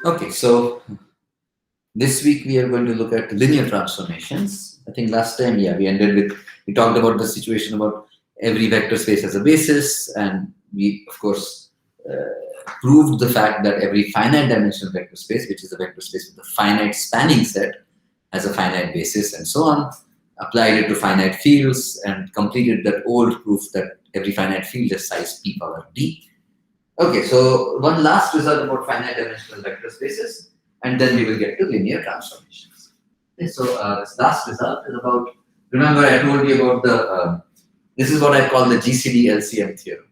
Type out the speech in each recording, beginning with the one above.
Okay, so this week we are going to look at linear transformations. I think last time, we talked about the situation about every vector space as a basis, and we, of course, proved the fact that every finite dimensional vector space, which is a vector space with a finite spanning set, has a finite basis, and so on. Applied it to finite fields and completed that old proof that every finite field is size p power d. Okay, so one last result about finite dimensional vector spaces, and then we will get to linear transformations. Okay, so this last result is about, remember I told you about the, this is what I call the gcd-lcm theorem.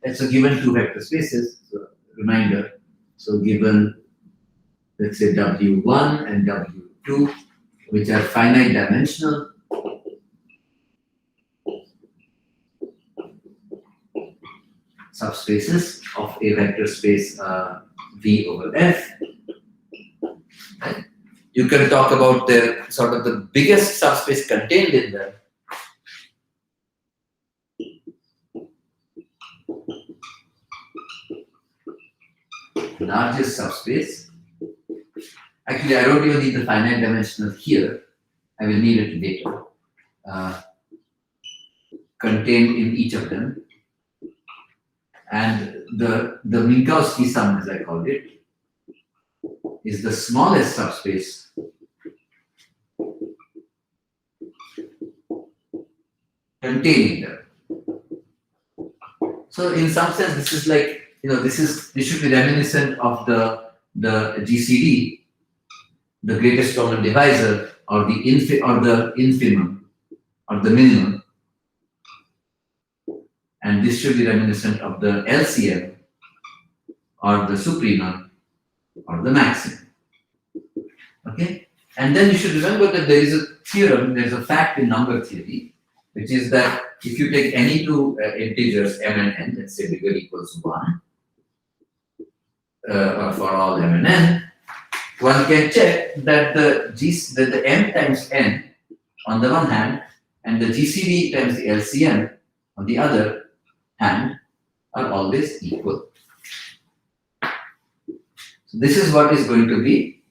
And so given two vector spaces, so reminder, so given, let's say W1 and W2, which are finite dimensional, subspaces of a vector space V over F. Right? You can talk about the sort of the biggest subspace contained in them. Largest subspace. Actually, I don't even need the finite dimensional here. I will need it later. Contained in each of them. And the Minkowski sum, as I called it, is the smallest subspace containing them. So in some sense, this is like, this should be reminiscent of the GCD, the greatest common divisor, or the infimum, or the minimum. And this should be reminiscent of the LCM, or the supremum, or the maximum. Okay? And then you should remember that there is a theorem, there is a fact in number theory, which is that if you take any two integers m and n, let's say bigger equals 1, for all m and n, one can check that the m times n on the one hand and the GCD times the LCM on the other hand are always equal. So this is what is going to be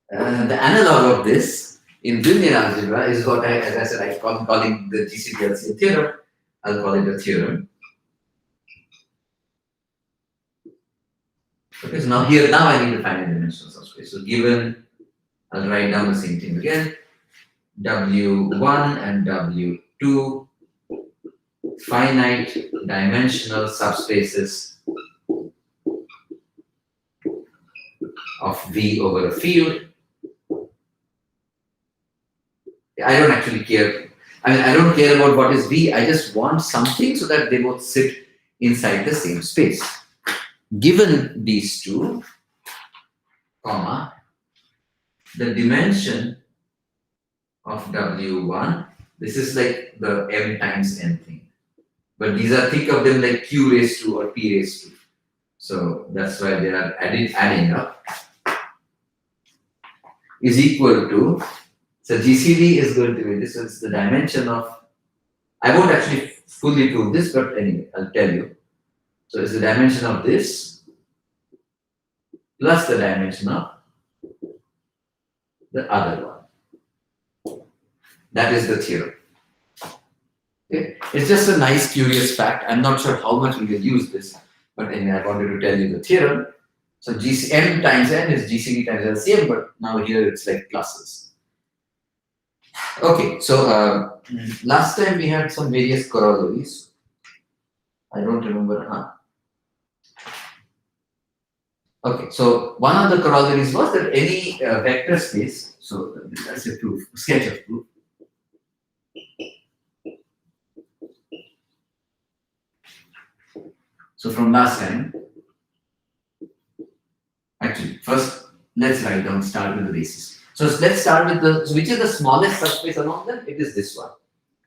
the analog of this in linear algebra is what as I said, I'm calling the GCD-LCM theorem. I'll call it a theorem. Okay, so now I need a finite dimensional subspace. So given, I'll write down the same thing again. W1 and W2 finite dimensional subspaces of V over a field. I don't actually care. I don't care about what is V. I just want something so that they both sit inside the same space. Given these two, comma, the dimension of W1, this is like the m times n thing. But these are, think of them like q raised to or p raised to. So that's why they are adding up. Is equal to, so GCD is going to be, this is the dimension of, I won't actually fully prove this, but anyway, I'll tell you. So it's the dimension of this plus the dimension of the other one. That is the theorem. Okay. It's just a nice, curious fact. I'm not sure how much we will use this, but anyway, I wanted to tell you the theorem. So m times n is GCD times LCM, but now here it's like pluses. Okay, so last time we had some various corollaries. I don't remember. Okay, so one of the corollaries was that any vector space, so that's a proof, sketch of proof. So from last time, actually, first let's write down, start with the basis. So let's start with the, so which is the smallest subspace among them? It is this one.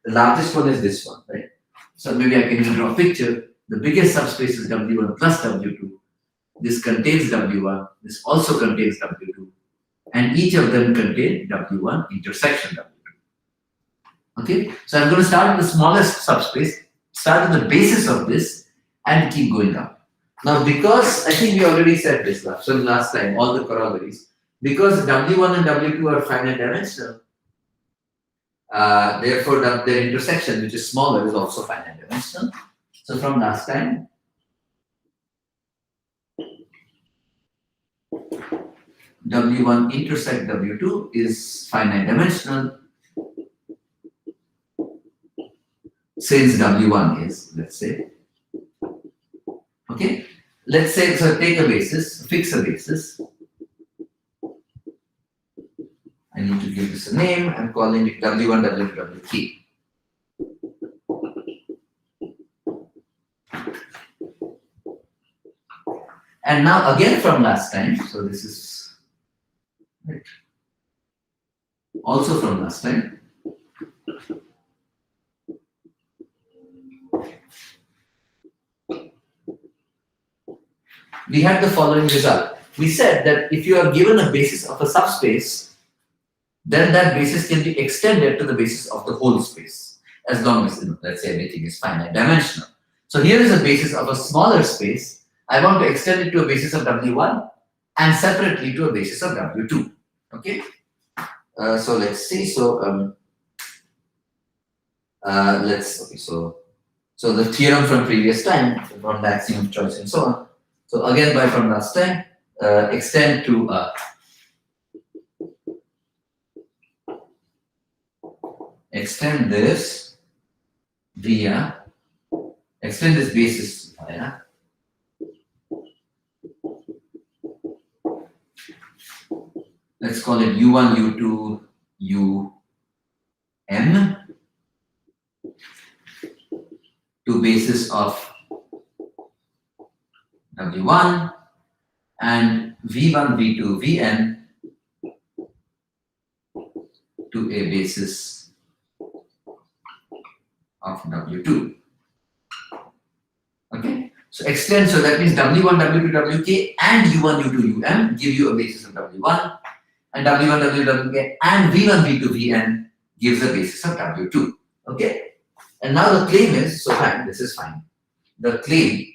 The largest one is this one, right? So maybe I can even draw a picture. The biggest subspace is W1 plus W2. This contains W1. This also contains W2. And each of them contain W1 intersection W2. Okay? So I'm going to start with the smallest subspace, start with the basis of this, and keep going up. Now, because I think we already said this last time, all the corollaries, because W1 and W2 are finite dimensional, therefore their intersection, which is smaller, is also finite dimensional. So from last time, W1 intersect W2 is finite dimensional since W1 is, let's say. Okay? Let's say, so take a basis, fix a basis. I need to give this a name. I'm calling it W1, W2, WK. And now again from last time, so this is right, also from last time. We had the following result. We said that if you are given a basis of a subspace, then that basis can be extended to the basis of the whole space, as long as, let's say, everything is finite dimensional. So here is a basis of a smaller space. I want to extend it to a basis of W1 and separately to a basis of W2. Okay. So let's see. So so the theorem from previous time, from the axiom of choice and so on. So again, from last time, extend to extend this basis via let's call it U1, U2, UM to basis of W1 and V1, V2, Vn to a basis of W2. Okay, so extend, so that means W1, W2, Wk and U1, U2, Um give you a basis of W1, and W1, W2, Wk and V1, V2, Vn gives a basis of W2. Okay, and now the claim is, so fine, this is fine. The claim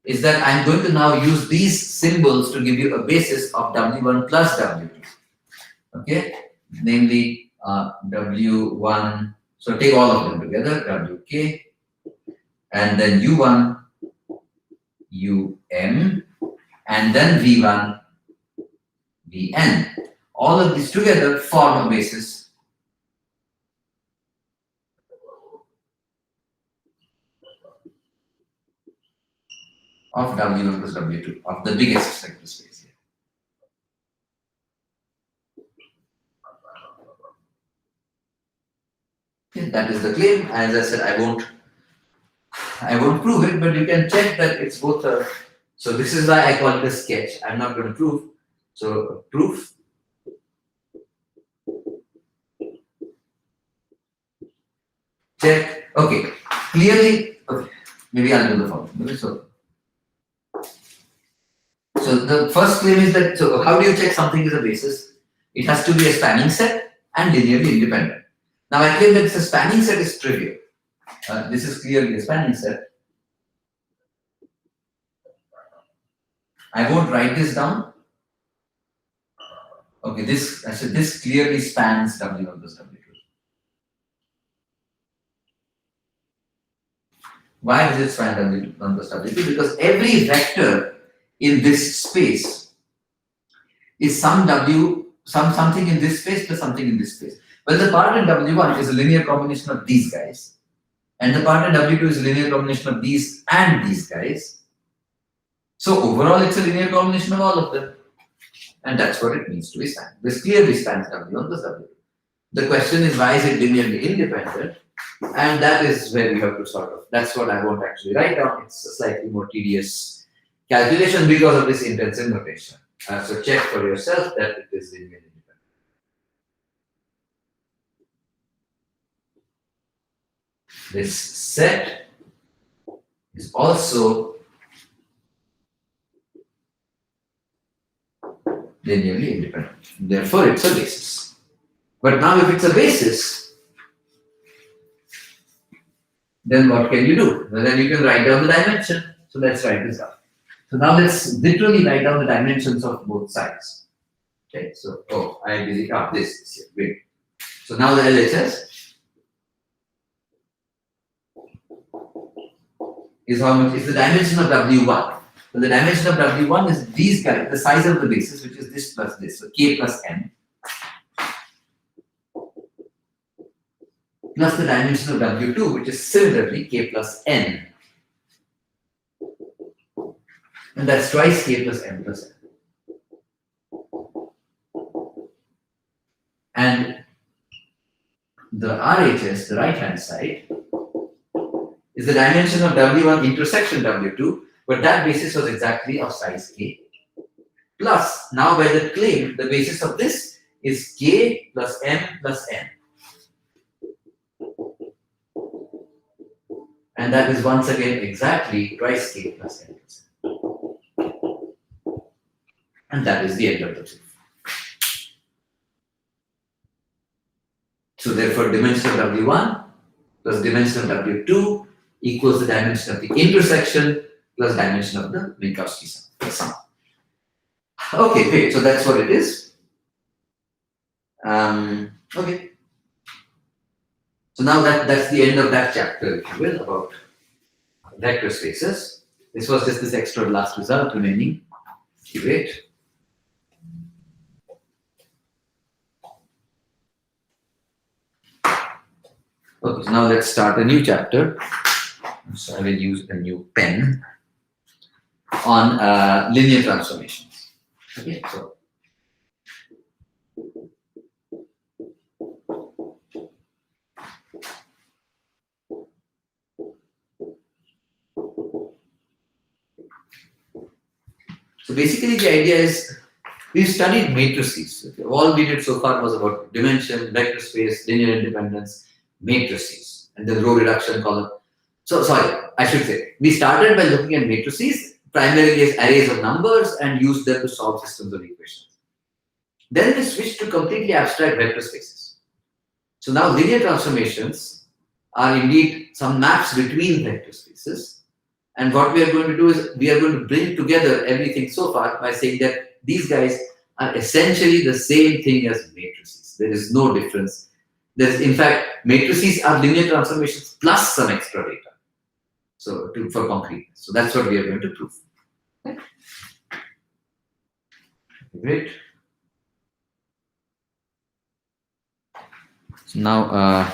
is that I'm going to now use these symbols to give you a basis of W1 plus W2. Okay, namely W1, so take all of them together, Wk, and then U1, Um, and then V1, Vn. All of these together form a basis of W1 plus W2, of the biggest vector space here. Okay, that is the claim. As I said, I won't prove it, but you can check that it's both a, so this is why I call it a sketch. I'm not going to prove. So proof. Check. Okay. Clearly, okay. Maybe I'll do the following. So the first claim is that, so how do you check something is a basis? It has to be a spanning set and linearly independent. Now I claim that the spanning set is trivial. This is clearly a spanning set. I won't write this down. Okay, this clearly spans W1 plus W2. Why does it span W1 plus W2? Because every vector in this space is something in this space plus something in this space. Well, the part in W1 is a linear combination of these guys, and the part in W2 is a linear combination of these and these guys. So overall, it's a linear combination of all of them. And that's what it means to be spanned. This clearly spans W1 plus W2. The question is, why is it linearly independent? And that is where we have to sort of, that's what I won't actually write down. It's a slightly more tedious calculation because of this intensive notation. So check for yourself that it is linearly independent. This set is also linearly independent. Therefore, it's a basis. But now if it's a basis, then what can you do? Well, then you can write down the dimension. So let's write this down. So now let's literally write down the dimensions of both sides. Okay, so I busy this here. Wait. So now the LHS is how much is the dimension of W1. So the dimension of W1 is these guys, the size of the basis, which is this plus this, so K plus M, plus the dimension of W2, which is similarly K plus N. And that's twice K plus M plus N. And the RHS, the right hand side, is the dimension of W1 intersection W2, but that basis was exactly of size K. Plus, now by the claim, the basis of this is K plus M plus N. And that is once again exactly twice K plus N plus N. And that is the end of the proof. So therefore, dimension of W1 plus dimension of W2 equals the dimension of the intersection plus dimension of the Minkowski sum. Okay, great. So that's what it is. Okay. So now that's the end of that chapter, if you will, about vector spaces. This was just this extra last result remaining. Great. Okay, so now let's start a new chapter. So I will use a new pen on linear transformations. Okay, so basically the idea is we've studied matrices. Okay? All we did so far was about dimension, vector space, linear independence, matrices, and then row reduction column. So sorry, I should say we started by looking at matrices primarily as arrays of numbers and used them to solve systems of equations. Then we switched to completely abstract vector spaces. So now linear transformations are indeed some maps between vector spaces. And what we are going to do is we are going to bring together everything so far by saying that these guys are essentially the same thing as matrices. There is no difference. There's, in fact, matrices are linear transformations plus some extra data. So for concreteness. So that's what we are going to prove. Okay. Great. So now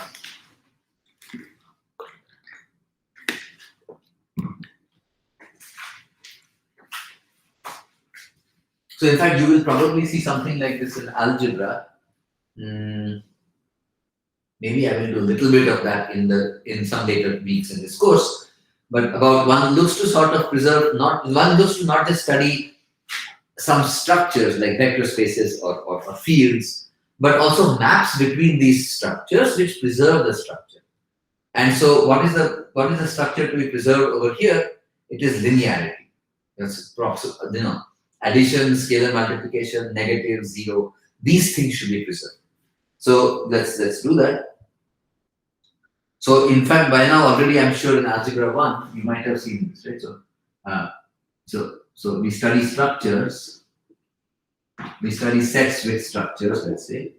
so in fact you will probably see something like this in algebra. Maybe I will do a little bit of that in some later weeks in this course. But about one looks to sort of preserve one looks to not just study some structures like vector spaces or fields, but also maps between these structures which preserve the structure. And so what is the structure to be preserved over here? It is linearity. That's addition, scalar multiplication, negative, zero. These things should be preserved. So let's do that. So in fact, by now already I'm sure in algebra 1 you might have seen this, right? So we study structures, we study sets with structures, let's say.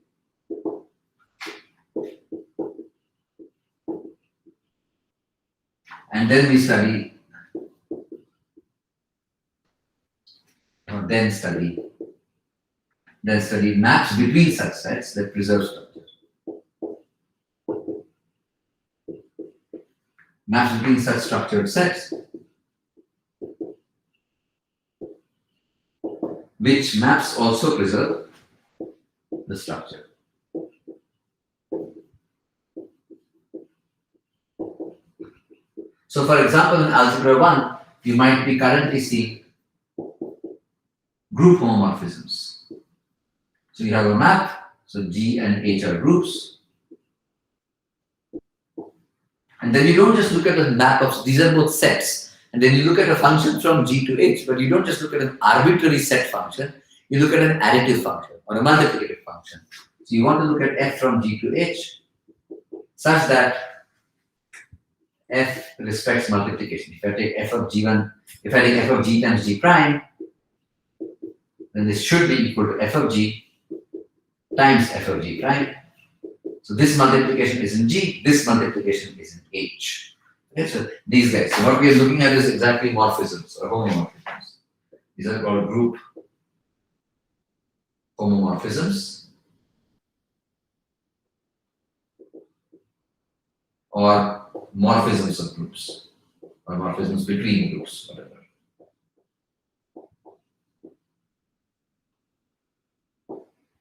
And then we study, or then study maps between such sets that preserve structures. Maps between such structured sets, which maps also preserve the structure. So for example, in algebra 1, you might be currently seeing group homomorphisms. So you have a map, so G and H are groups. And then you don't just look at a map of, these are both sets. And then you look at a function from G to H, but you don't just look at an arbitrary set function, you look at an additive function or a multiplicative function. So you want to look at f from G to H such that f respects multiplication. If I take f of g1, if I take f of g times g prime, then this should be equal to f of g times f of g prime. So this multiplication is in G, this multiplication is in H. Okay, so these guys. So what we are looking at is exactly morphisms or homomorphisms. These are called group homomorphisms or morphisms of groups or morphisms between groups, whatever.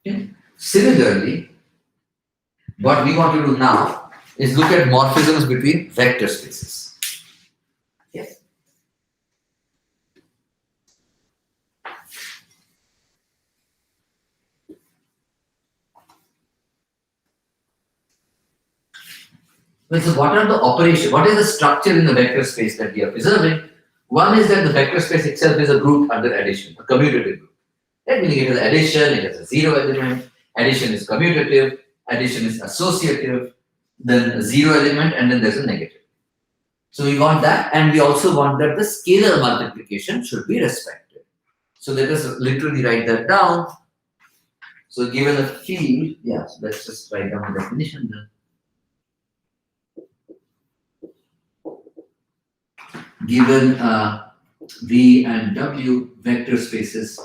Okay. Similarly, what we want to do now is look at morphisms between vector spaces. Yes. Well, so what are the operations? What is the structure in the vector space that we are preserving? One is that the vector space itself is a group under addition, a commutative group. That means it is addition, it has a zero element, addition is commutative, addition is associative, then a zero element, and then there's a negative. So we want that, and we also want that the scalar multiplication should be respected. So let us literally write that down. So given a field, yeah, so let's just write down the definition then. Given V and W vector spaces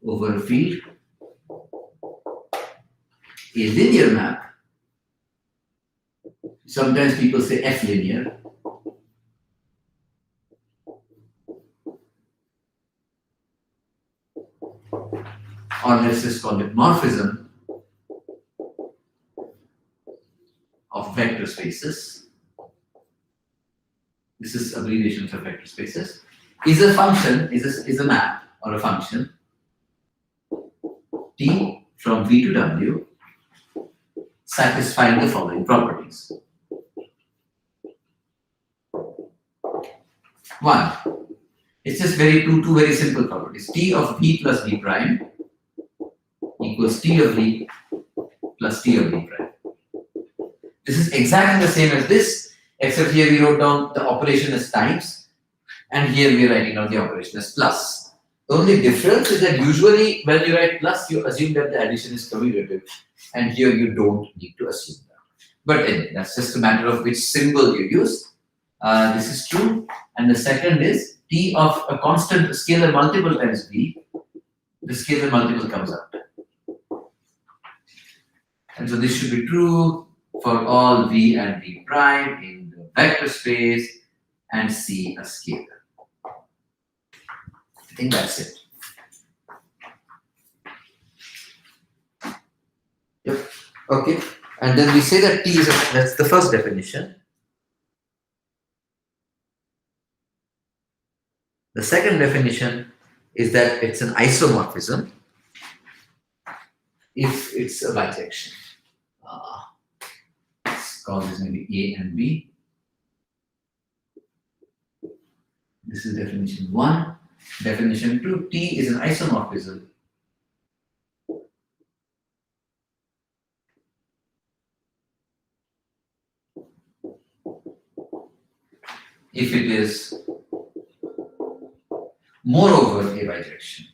over a field, a linear map, sometimes people say F linear, or let's just call it morphism of vector spaces. This is abbreviation for vector spaces. Is a function, is a map or a function T from V to W satisfying the following properties. One, it's just two very simple properties. T of V plus V prime equals T of V plus T of V prime. This is exactly the same as this, except here we wrote down the operation as times, and here we are writing down the operation as plus. The only difference is that usually when you write plus, you assume that the addition is commutative, and here you don't need to assume that. But anyway, that's just a matter of which symbol you use. This is true, and the second is T of a constant scalar multiple times V, the scalar multiple comes out. And so this should be true for all V and V prime in the vector space and C a scalar. I think that's it. Yep. Okay. And then we say that T is that's the first definition. The second definition is that it's an isomorphism if it's a bijection. Let's call this maybe A and B. This is definition 1. Definition 2, T is an isomorphism if it is moreover a bijection.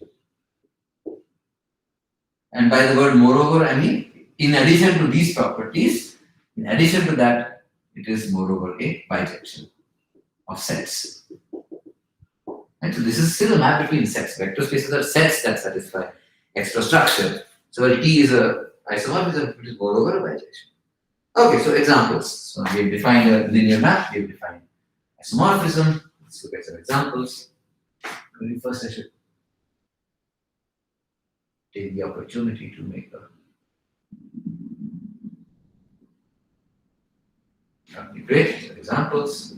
And by the word moreover, I mean in addition to these properties, in addition to that, it is moreover a bijection of sets. And so this is still a map between sets. Vector spaces are sets that satisfy extra structure. So while T is a isomorphism, it is moreover a bijection. Okay, so examples. So we have defined a linear map, we have defined isomorphism. Let's look at some examples. Maybe first I should take the opportunity to make a that would be great. So examples.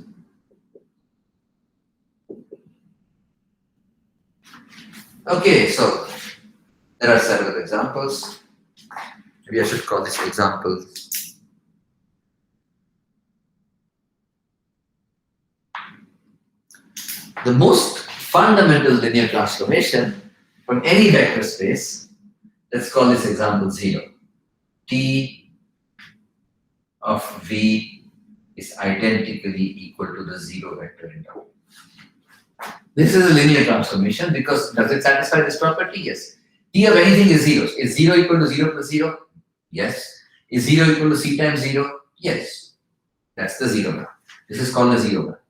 Okay, so there are several examples. Maybe I should call this example. The most fundamental linear transformation from any vector space, let's call this example 0. T of V is identically equal to the 0 vector in W. This is a linear transformation because does it satisfy this property? Yes. T of anything is zeros. Is 0 equal to 0 plus 0? Yes. Is 0 equal to C times 0? Yes. That's the 0 map. This is called the 0 map.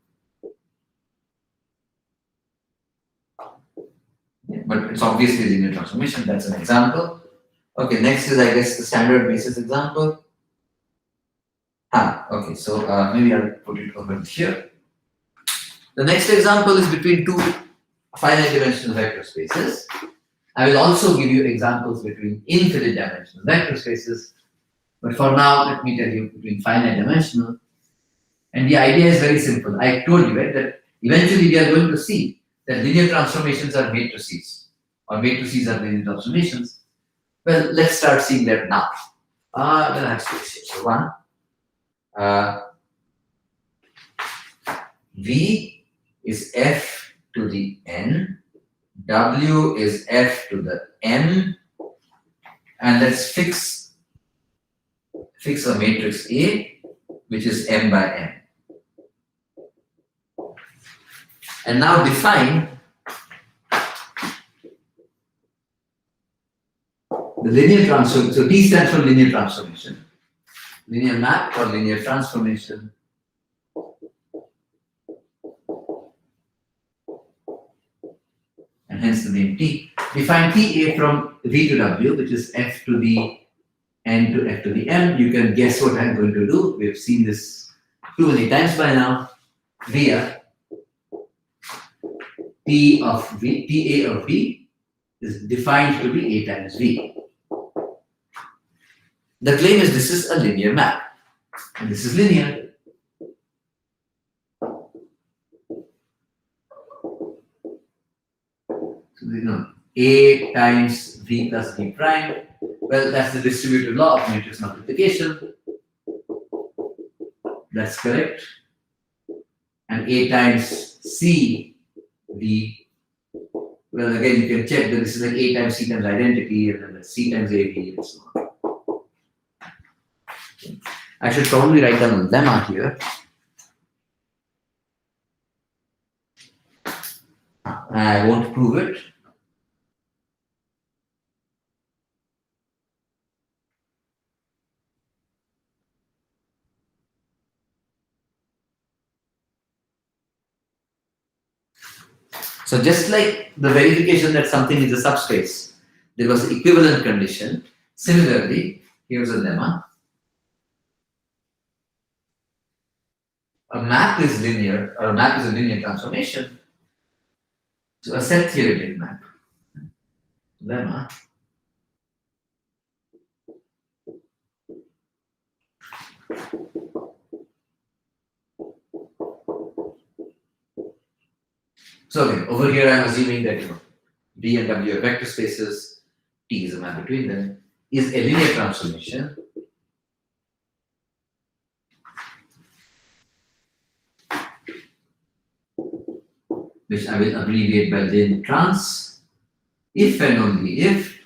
Yeah, but it's obviously linear transformation. That's an example. Okay, next is, I guess, the standard basis example. Okay, so maybe I'll put it over here. The next example is between two finite dimensional vector spaces. I will also give you examples between infinite dimensional vector spaces, but for now, let me tell you between finite dimensional. And the idea is very simple. I told you, right, that eventually we are going to see that linear transformations are matrices, or matrices are linear transformations. Well, let's start seeing that now. Then I have space here. So one, V is F to the N, W is F to the M, and let's fix a matrix A, which is M by N. And now define the linear transform. So T stands for linear transformation, linear map or linear transformation. And hence the name T. Define TA from V to W, which is F to the N to F to the M. You can guess what I'm going to do. We have seen this too many times by now. Via T of V, TA of V is defined to be A times V. The claim is this is a linear map, and this is linear. So you know, A times V plus V prime. Well, that's the distributive law of matrix multiplication. That's correct. And A times C V. Well, again, you can check that this is like A times C times identity, and then that's C times AV, and so on. I should probably write down a lemma here. I won't prove it. So just like the verification that something is a subspace, there was an equivalent condition. Similarly, here's a lemma. A map is linear, or a map is a linear transformation. So a set theoretic map. Lemma. So okay, over here I'm assuming that D and W are vector spaces, T is a map between them, is a linear transformation. Which I will abbreviate by lin trans, if and only if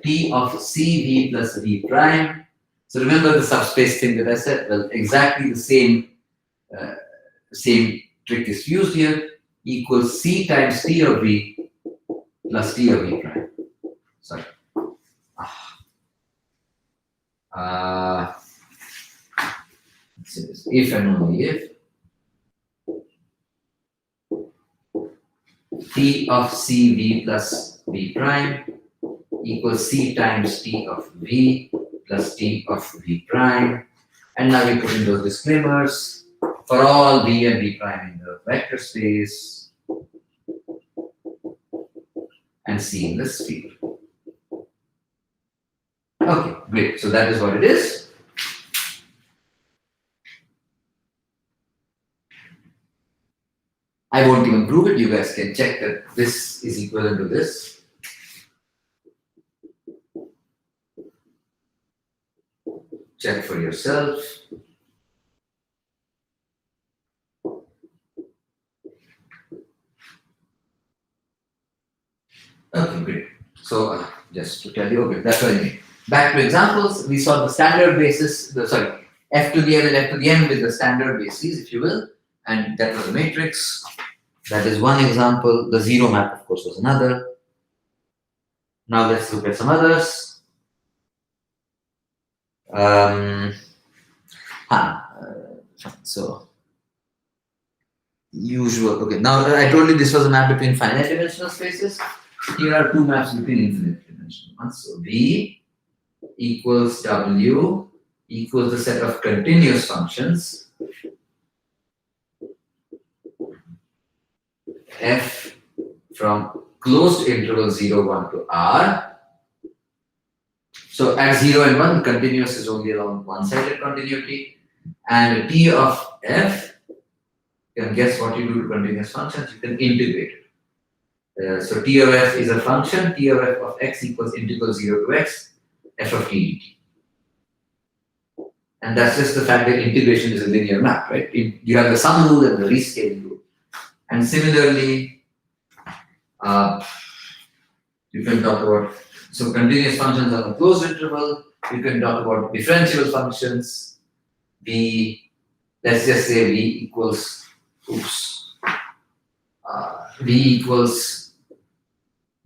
T of CV plus V prime. So remember the subspace thing that I said? Well, exactly the same trick is used here, equals C times T of V plus T of V prime. Sorry. Let's say this. If and only if T of CV plus V prime equals C times T of V plus T of V prime. And now we put in those disclaimers for all V and V prime in the vector space and C in the sphere. Okay, great. So that is what it is. I won't even prove it. You guys can check that this is equivalent to this. Check for yourself. Okay, great. So just to tell you, okay, that's what I mean. Back to examples, we saw the standard basis, f to the n and f to the m with the standard bases, if you will, and that was a matrix. That is one example. The zero map, of course, was another. Now let's look at some others. So usual. Okay, now I told you this was a map between finite dimensional spaces. Here are two maps between infinite dimensional ones. So V equals W equals the set of continuous functions f from closed interval 0, 1 to R. So at 0 and 1, continuous is only along one-sided continuity. And T of f, you can guess what you do to continuous functions, you can integrate it. So T of f is a function, T of f of x equals integral 0 to x, f of t dt. And that's just the fact that integration is a linear map, right? You have the sum rule and the rescaling rule. And similarly, you can talk about, so continuous functions on a closed interval, you can talk about differentiable functions, let's just say V equals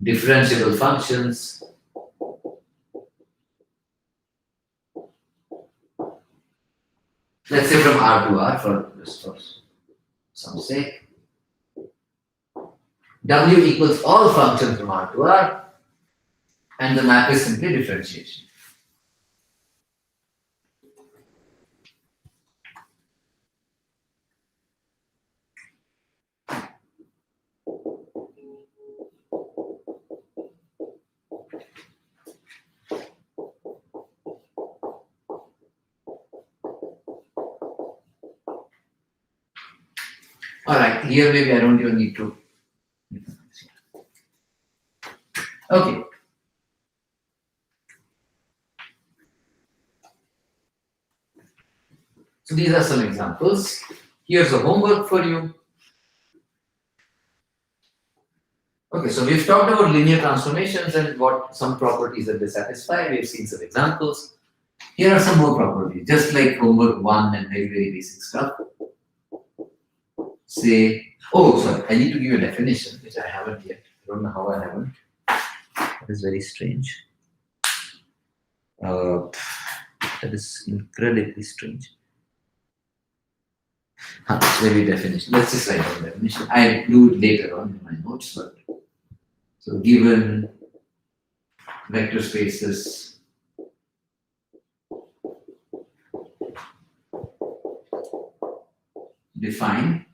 differentiable functions let's say from R to R for some sake. W equals all functions from R to R, and the map is simply differentiation. Alright, here maybe I don't even need to. Okay. So these are some examples. Here's a homework for you. Okay, so we've talked about linear transformations and what some properties that they satisfy. We've seen some examples. Here are some more properties, just like homework 1 and very, very basic stuff. Say, oh, sorry, I need to give you a definition, which I haven't yet. I don't know how I haven't. That is very strange. That is incredibly strange. Maybe definition. Let's just write down definition. I'll do it later on in my notes. But so given vector spaces define.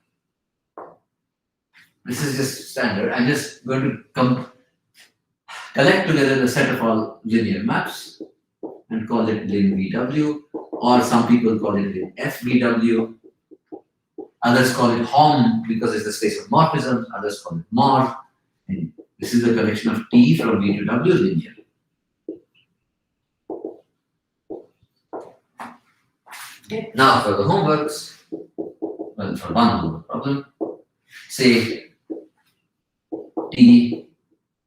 This is just standard. I'm just going to collect together the set of all linear maps and call it lin VW, or some people call it lin FVW. Others call it HOM because it's the space of morphisms. Others call it MOR. And this is the collection of T from V to W linear. Okay. Now for the homeworks, well, for one homework problem, say T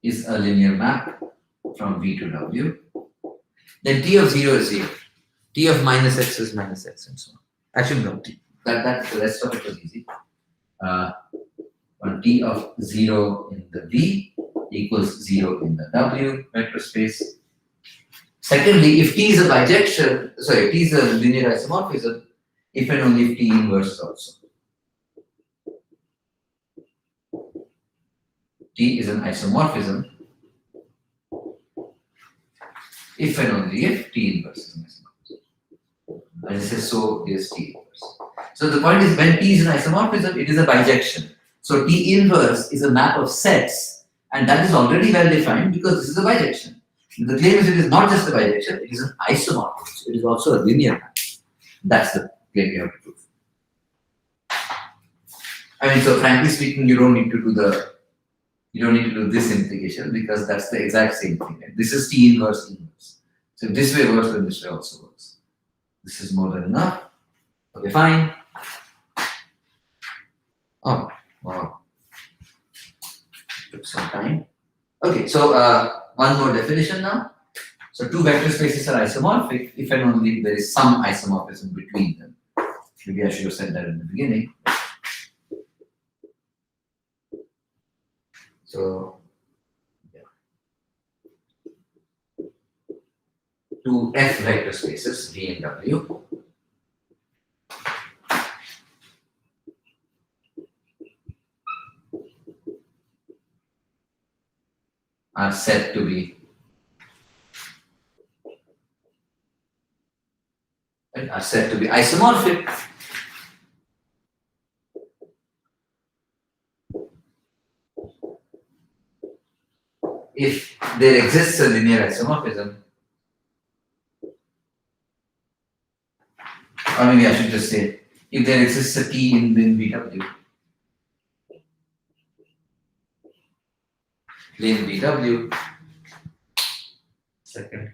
is a linear map from V to W. Then T of 0 is 0. T of minus x is minus x and so on. Actually, no. That the rest of it was easy. When T of 0 in the V equals 0 in the W vector space. Secondly, if T is a bijection, sorry, T is a linear isomorphism, if and only if T inverse is also. T is an isomorphism if and only if T inverse is an isomorphism. As I say, so is T inverse. So the point is, when T is an isomorphism, it is a bijection. So T inverse is a map of sets, and that is already well defined because this is a bijection. The claim is it is not just a bijection, it is an isomorphism. It is also a linear map. That's the claim you have to prove. I mean, so frankly speaking, you don't need to do this implication because that's the exact same thing. Right? This is T inverse inverse. So if this way works, then this way also works. This is more than enough. Okay, fine. Oh, wow. Took some time. Okay, so one more definition now. So two vector spaces are isomorphic if and only if there is some isomorphism between them. Maybe I should have said that in the beginning. So two F vector spaces, V and W, are said to be isomorphic if there exists a linear isomorphism, or maybe I should just say if there exists a T in VW. Lane VW, second,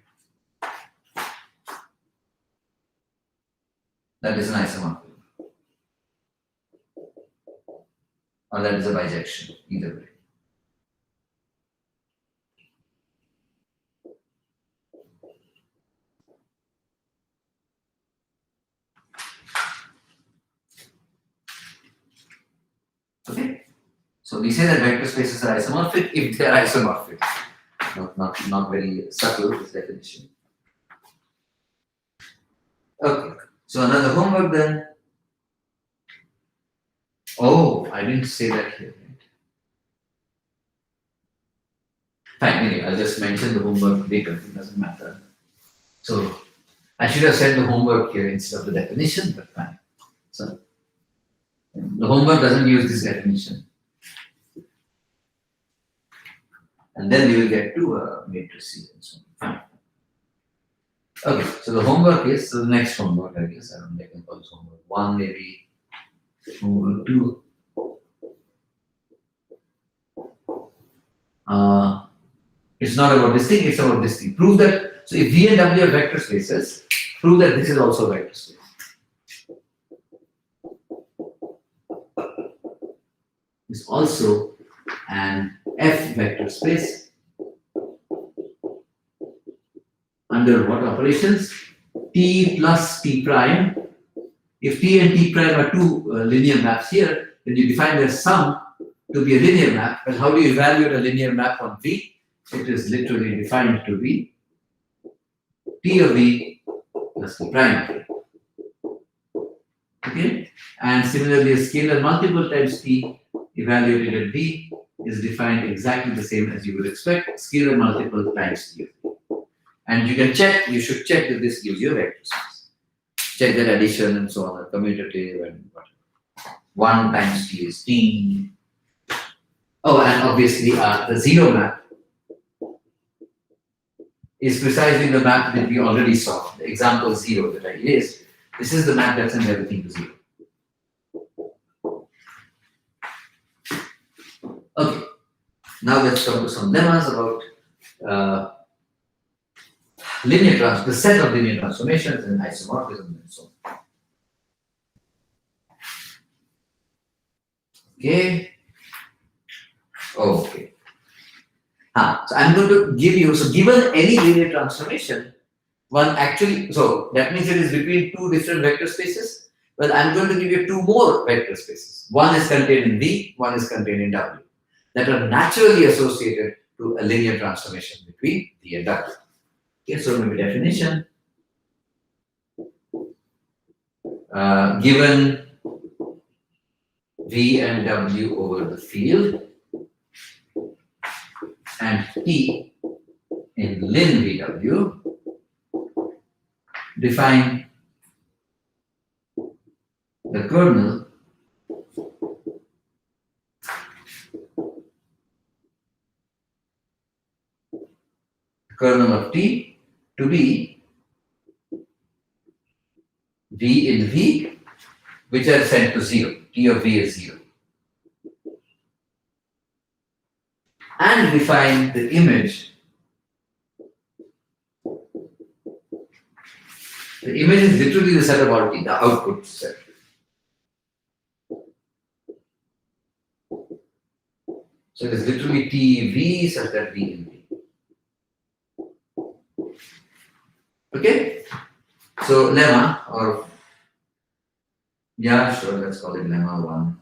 that is an isomorphism, or that is a bijection, either way. Okay, so we say that vector spaces are isomorphic if they are isomorphic. Not very subtle, this definition. Okay, so another homework then. Oh, I didn't say that here. Fine, anyway, I'll just mention the homework later, it doesn't matter. So I should have said the homework here instead of the definition, but fine. So the homework doesn't use this definition. And then we will get to matrices and so on. Fine. Okay, so the homework is the next homework, I guess. I don't know if I can call this homework 1, maybe homework 2. It's not about this thing, it's about this thing. Prove that, so if V and W are vector spaces, prove that this is also a vector space. It's also an F vector space under what operations? T plus T prime. If T and T prime are two linear maps here, then you define their sum to be a linear map. But how do you evaluate a linear map on V? It is literally defined to be T of V plus T prime of V. Okay? And similarly, a scalar multiple times T evaluated at V is defined exactly the same as you would expect, scalar multiple times T of V. And you can check, you should check that this gives you a vector space. Check that addition and so on, commutative and whatever. 1 times T is T. Oh, and obviously the zero map is precisely the map that we already saw, the example 0 that I used. This is the map that sends everything to 0. Okay, now let's come to some lemmas about the set of linear transformations and isomorphism and so on. Okay. Okay. So I'm going to give you, so given any linear transformation, one actually, so that means it is between two different vector spaces. Well, I'm going to give you two more vector spaces. One is contained in V, one is contained in W, that are naturally associated to a linear transformation between V and W. Okay, so maybe definition. Given V and W over the field and T in lin VW, define the kernel of T to be V in V, which are sent to 0. T of V is 0. And define the image. The image is literally the set of all T, the output set. So it is literally TV such that V in V. So lemma, or yeah, sure, let's call it lemma 1.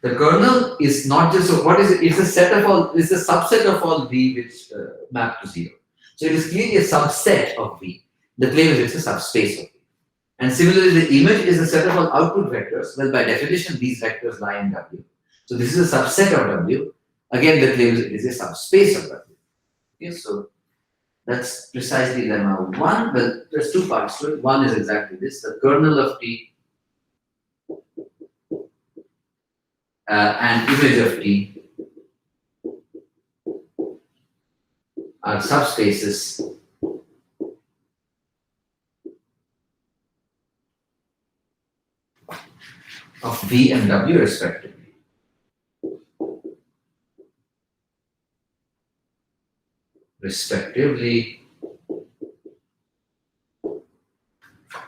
The kernel is not just, so what is it? It's a set of all, it's a subset of all V which map to 0. So it is clearly a subset of V. The claim is it's a subspace of V. And similarly, the image is a set of all output vectors. Well, by definition, these vectors lie in W. So this is a subset of W. Again, the claim is it is a subspace of W. Okay, so that's precisely lemma 1. Well, there's two parts to it. One is exactly this: the kernel of T and image of T are subspaces of V and W respectively.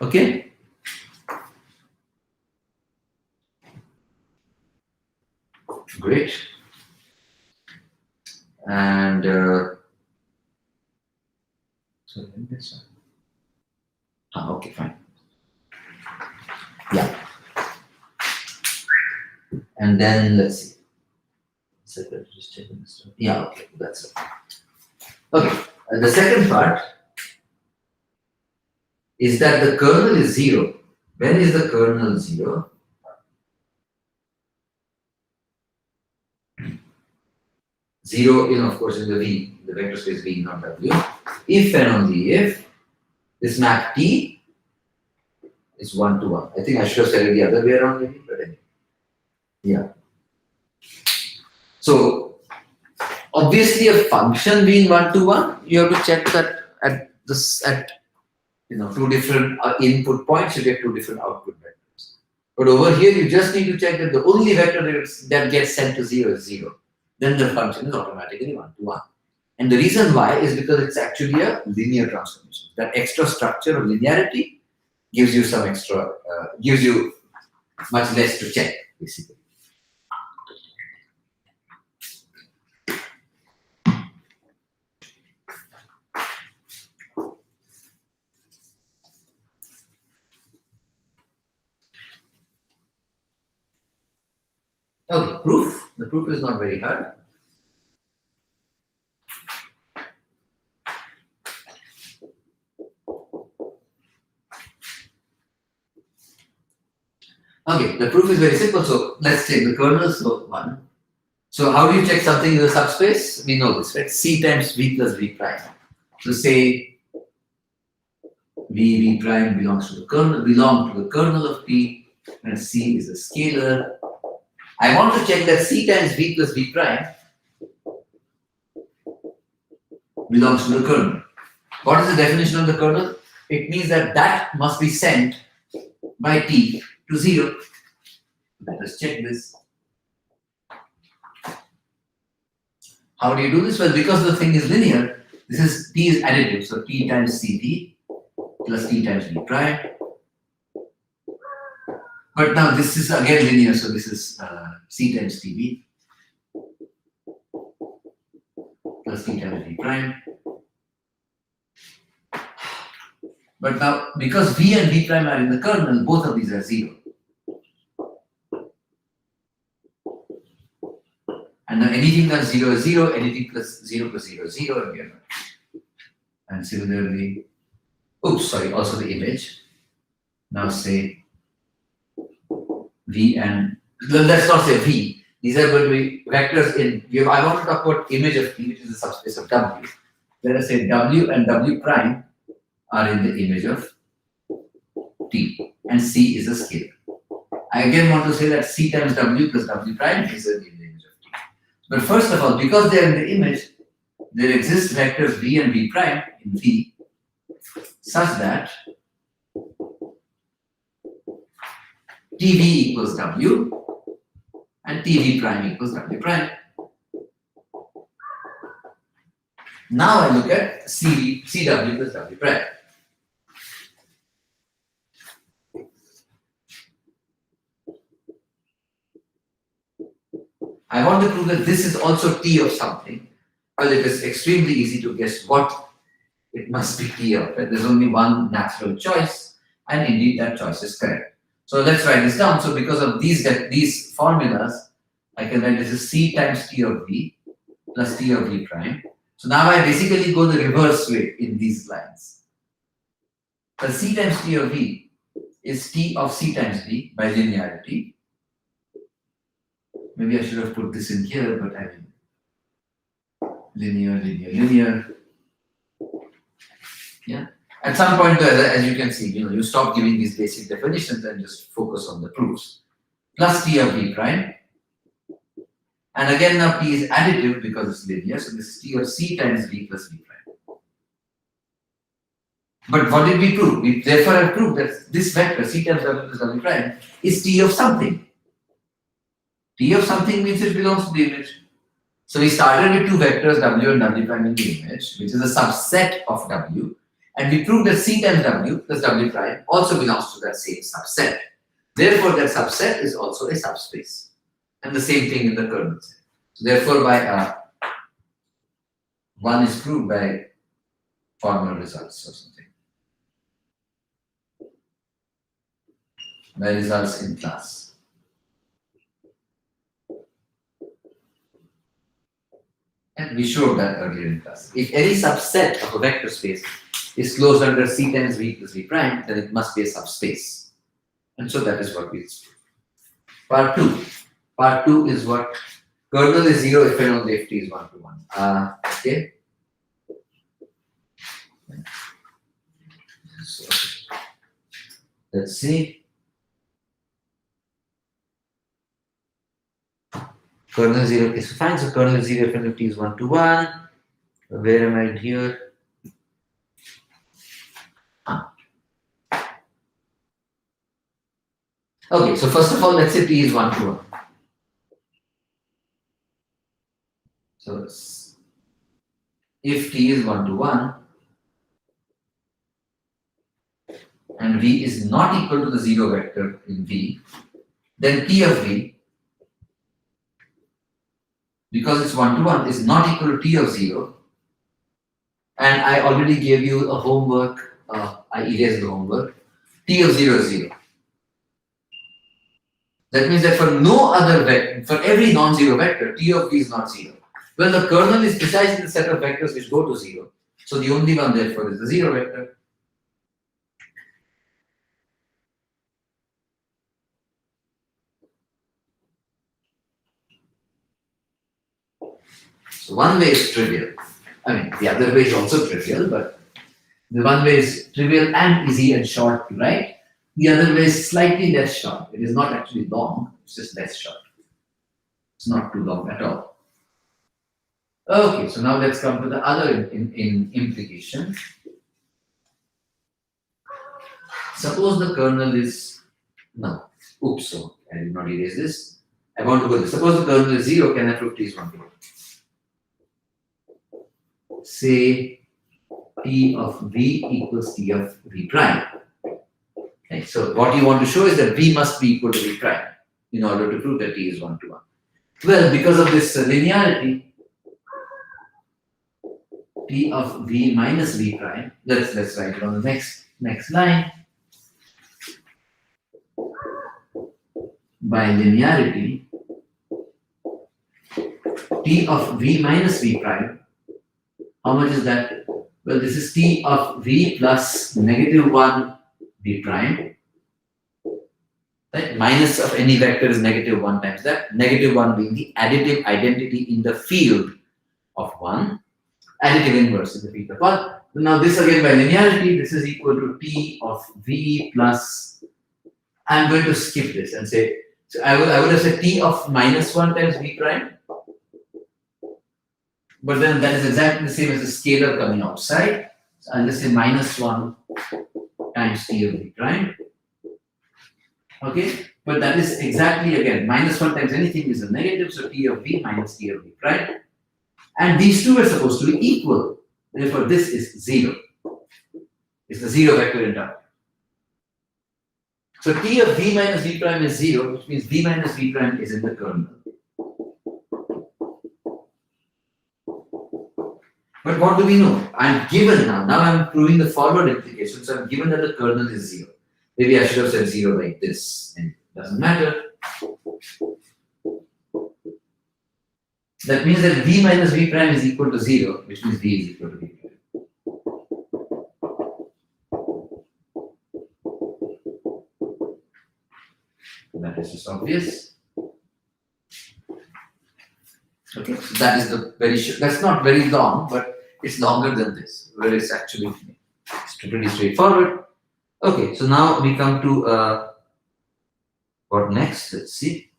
Okay. Great. And so this one. Okay, fine. Yeah. And then let's see. So let's just check this one. Yeah, okay, that's it. Okay, the second part is that the kernel is 0. When is the kernel 0? Zero, of course, in the V, the vector space V, not W. If and only if this map T is 1 to 1. I think I should have said it the other way around, maybe, but anyway. Yeah. So obviously, a function being 1 to 1, you have to check that at two different input points, you get two different output vectors. But over here, you just need to check that the only vector that gets sent to 0 is 0. Then the function is automatically 1 to 1. And the reason why is because it's actually a linear transformation. That extra structure of linearity gives you some extra, gives you much less to check, basically. Okay, proof. The proof is not very hard. Okay, the proof is very simple. So let's take the kernel slope 1. So how do you check something in the subspace? We know this, right? C times V plus V prime. So say V prime belong to the kernel of T, and C is a scalar. I want to check that C times V plus V prime belongs to the kernel. What is the definition of the kernel? It means that that must be sent by T to 0. Let us check this. How do you do this? Well, because the thing is linear, T is additive. So T times CV plus T times V prime. But now this is again linear, so this is C times TV plus T times V prime. But now, because V and V prime are in the kernel, both of these are 0. And now anything plus 0 is 0, anything plus 0 is 0, and we are not. And similarly, also the image. Now say V and, let's not say V. These are going to be vectors in, I want to talk about image of T, which is the subspace of W. Let us say W and W prime are in the image of T, and C is a scalar. I again want to say that C times W plus W prime is in the image of T. But first of all, because they are in the image, there exist vectors V and V prime in V such that TV equals W and TV prime equals W prime. Now I look at CW plus W prime. I want to prove that this is also T of something. Well, it is extremely easy to guess what it must be T of. Right? There's only one natural choice, and indeed that choice is correct. So let's write this down. So because of these formulas, I can write this is C times T of V plus T of V prime. So now I basically go the reverse way in these lines. But C times T of V is T of C times V by linearity. Maybe I should have put this in here, but I mean linear. Yeah. At some point, as you can see, you stop giving these basic definitions and just focus on the proofs. Plus T of V prime. And again, now T is additive because it's linear, so this is T of C times V plus V prime. But what did we prove? We therefore have proved that this vector C times W plus W prime is T of something. T of something means it belongs to the image. So we started with two vectors W and W prime in the image, which is a subset of W, and we proved that C times W plus W prime also belongs to that same subset. Therefore, that subset is also a subspace. And the same thing in the kernel set. So therefore, by one is proved by formal results or something. By results in class. And we showed that earlier in class. If any subset of a vector space is closed under C times V plus V prime, then it must be a subspace. And so that is what we do. Part 2. Part 2 is what kernel is 0 if and only if T is 1 to 1. Okay. So let's see. Kernel 0 is fine. So kernel 0 if and if T is 1 to 1. Where am I here? Okay, so first of all, let's say T is 1 to 1. So if T is 1 to 1 and V is not equal to the 0 vector in V, then T of V, because it's 1 to 1, is not equal to T of 0. And I already gave you a homework, I erased the homework. T of 0 is 0. That means that for no other vector, for every non-zero vector, T of V is not 0. Well, the kernel is precisely the set of vectors which go to 0. So the only one therefore is the 0 vector. So one way is trivial. I mean, the other way is also trivial, but the one way is trivial and easy and short to write. The other way is slightly less short. It is not actually long, it's just less short. It's not too long at all. Okay, so now let's come to the other implication. Suppose the kernel is, no, oops, so I did not erase this. I want to go this. Suppose the kernel is 0, can I prove T is 1 to 1? Say T of V equals T of V prime. Okay, so what you want to show is that V must be equal to V prime in order to prove that T is 1 to 1. Well, because of this linearity, T of V minus V prime, let's write it on the next line. By linearity, T of V minus V prime, how much is that? Well, this is T of V plus -1 V prime. Right? Minus of any vector is -1 times that. -1 being the additive identity in the field of 1. Additive inverse in the field of 1. Now this again by linearity, this is equal to T of V plus, I'm going to skip this and say, so I would have said T of -1 times V prime. But then that is exactly the same as the scalar coming outside. So I'll just say -1 times T of V prime. Okay, but that is exactly again -1 times anything is a negative, so T of V minus T of V prime. And these two are supposed to be equal. Therefore, this is 0. It's the 0 vector in term. So T of V minus V prime is 0, which means V minus V prime is in the kernel. But what do we know? I'm given now. Now I'm proving the forward implication. So I'm given that the kernel is 0. Maybe I should have said 0 like this. And it doesn't matter. That means that v minus v prime is equal to 0, which means v is equal to v prime. That is just obvious. Okay, so that is the very short. That's not very long, but it's longer than this, where it's actually it's pretty straightforward. Okay, so now we come to what next? Let's see.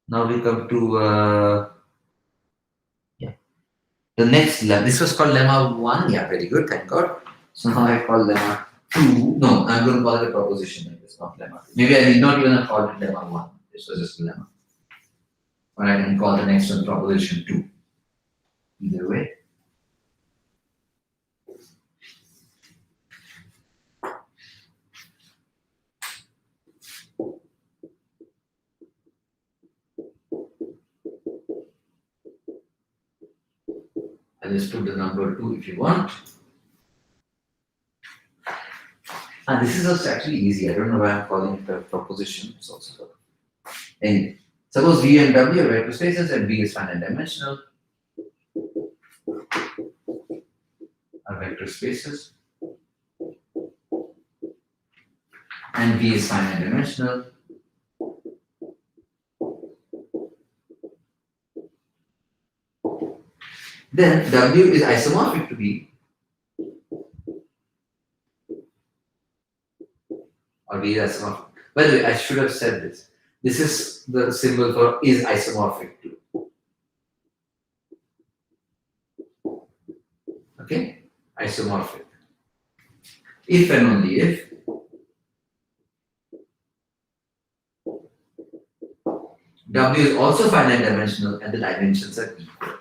Now we come to the next lemma. This was called lemma 1. Yeah, very good. Thank God. So now I call lemma 2. No, I'm going to call it a proposition. It's not lemma 2. Maybe I did not even have called it lemma 1. This was just a lemma. Or I can call the next one proposition 2. Either way. I'll just put the number 2 if you want. And this is also actually easy. I don't know why I'm calling it a proposition. It's also anyway. Suppose V and W are vector spaces and V is finite dimensional. Are vector spaces. And V is finite dimensional. Then W is isomorphic to V. Or V is isomorphic. By the way, I should have said this. This is the symbol for is isomorphic to. Okay? Isomorphic. If and only if W is also finite dimensional and the dimensions are equal.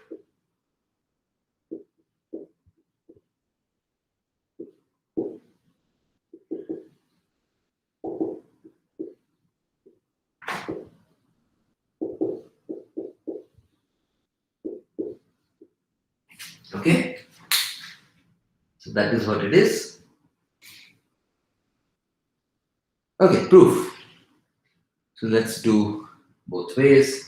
Okay, so that is what it is. Okay, proof. So let's do both ways.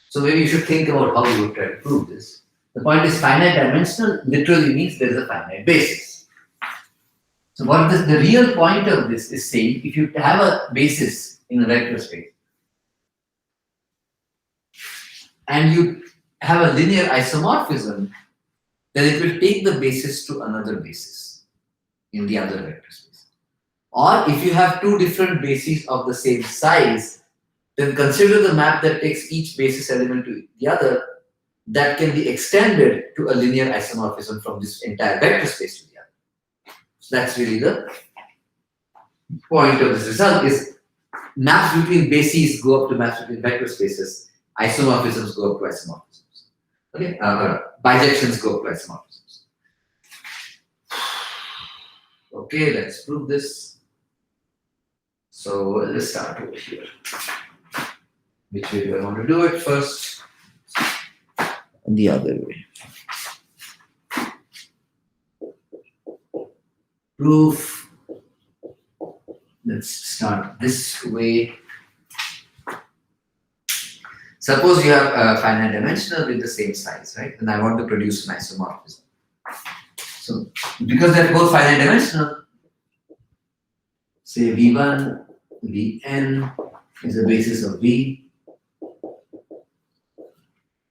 So maybe you should think about how you would try to prove this. The point is finite dimensional literally means there is a finite basis. So what the real point of this is saying, if you have a basis in a vector space and you have a linear isomorphism, then it will take the basis to another basis in the other vector space. Or if you have two different bases of the same size, then consider the map that takes each basis element to the other, that can be extended to a linear isomorphism from this entire vector space to the other. So that's really the point of this result is maps between bases go up to maps between vector spaces, isomorphisms go up to isomorphisms. Okay, bijections go up to isomorphisms. Okay, let's prove this. So let's start over here. Which way do I want to do it first? The other way. Proof. Let's start this way. Suppose you have a finite dimensional with the same size, right? And I want to produce an isomorphism. So because they're both finite dimensional, say V1, Vn is the basis of V,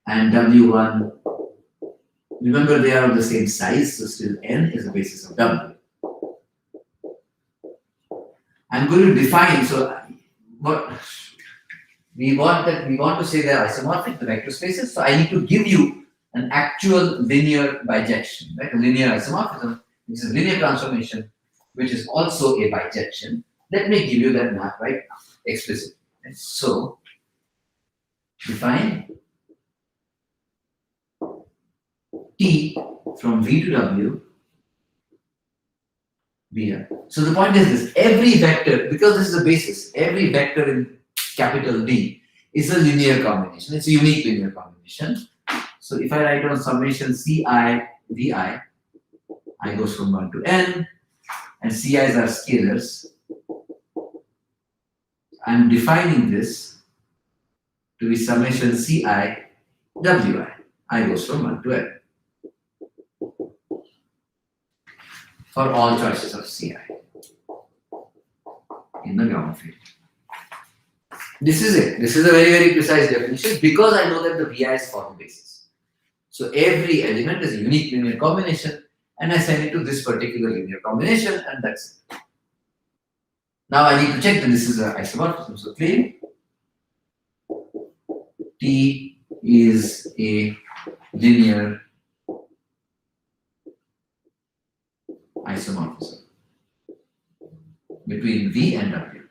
and W1, remember they are of the same size, so still N is the basis of W. I'm going to define, so what we want to say they are isomorphic, the vector spaces, so I need to give you an actual linear bijection, right? A linear isomorphism, which is a linear transformation, which is also a bijection. Let me give you that map right now, explicitly. And so, define T from V to W here. So the point is this, every vector, because this is a basis, every vector in capital D is a linear combination. It's a unique linear combination. So if I write on summation Ci Vi, I goes from 1 to n, and Ci's are scalars. I'm defining this to be summation Ci Wi. I goes from 1 to n for all choices of Ci in the ground field. This is it. This is a very, very precise definition because I know that the Vi is for the basis. So every element is a unique linear combination, and I send it to this particular linear combination, and that's it. Now I need to check that this is an isomorphism. So claim T is a linear isomorphism between V and W.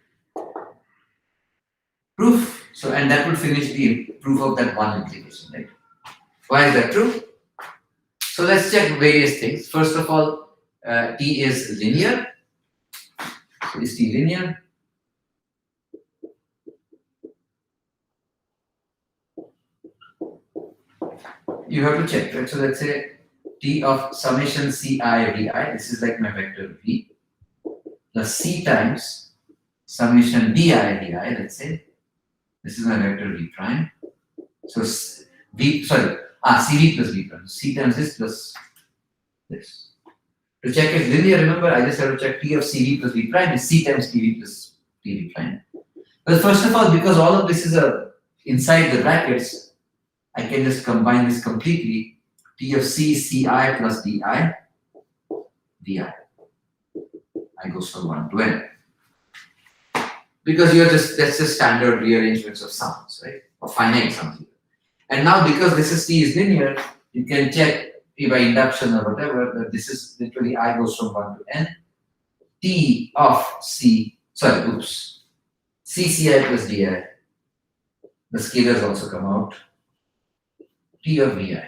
Proof. So, and that will finish the proof of that one implication, right? Why is that true? So let's check various things. First of all, T is linear. So is T linear? You have to check, right? So let's say T of summation Ci Vi, this is like my vector V, plus C times summation Di Vi, let's say. This is my vector V prime. So CV plus V prime. C times this plus this. To check if linear, remember, I just have to check T of CV plus V prime is C times TV plus TV prime. Well, first of all, because all of this is inside the brackets, I can just combine this completely. T of C, Ci plus Di, Di. I goes from 1 to n. Because that's just standard rearrangements of sums, right? Or finite sums. And now because this is T is linear, you can check by induction or whatever that this is literally I goes from 1 to n. T of C, CCI plus Di. The scalars also come out. T of Vi.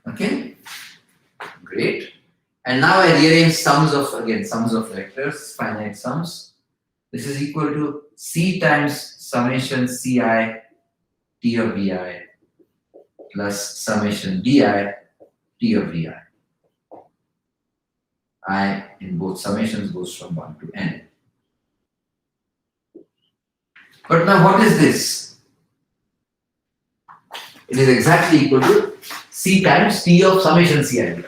Okay? Great. And now I rearrange sums of vectors, finite sums. This is equal to C times summation Ci T of Vi plus summation Di T of Vi. I in both summations goes from 1 to n. But now what is this? It is exactly equal to C times T of summation Ci.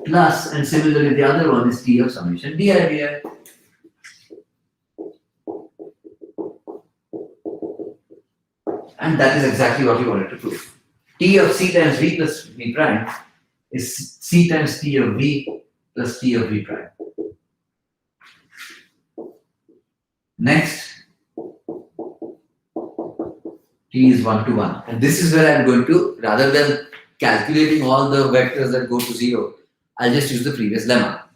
Plus, and similarly the other one is T of summation Di Vi. And that is exactly what we wanted to prove. T of C times V plus V prime is C times T of V plus T of V prime. Next, T is 1 to 1. And this is where I'm going to, rather than calculating all the vectors that go to 0, I'll just use the previous lemma.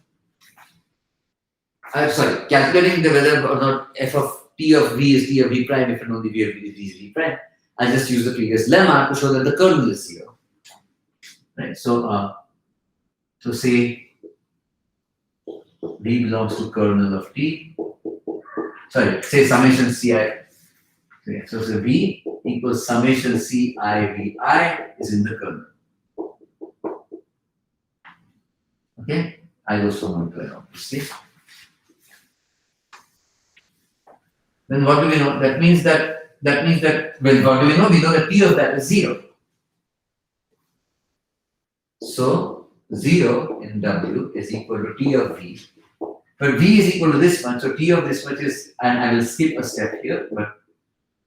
Calculating whether or not f of T of V is T of V prime if and only V of V is V prime. I'll just use the previous lemma to show that the kernel is 0. Right? So say V belongs to kernel of T. Say summation Ci. So say V equals summation Ci Vi is in the kernel. Okay? I goes from 1 to n, obviously. Then what do we know? That means that well, what do we know? We know that T of that is 0. So 0 in W is equal to T of V. But V is equal to this much, so T of this much is, and I will skip a step here, but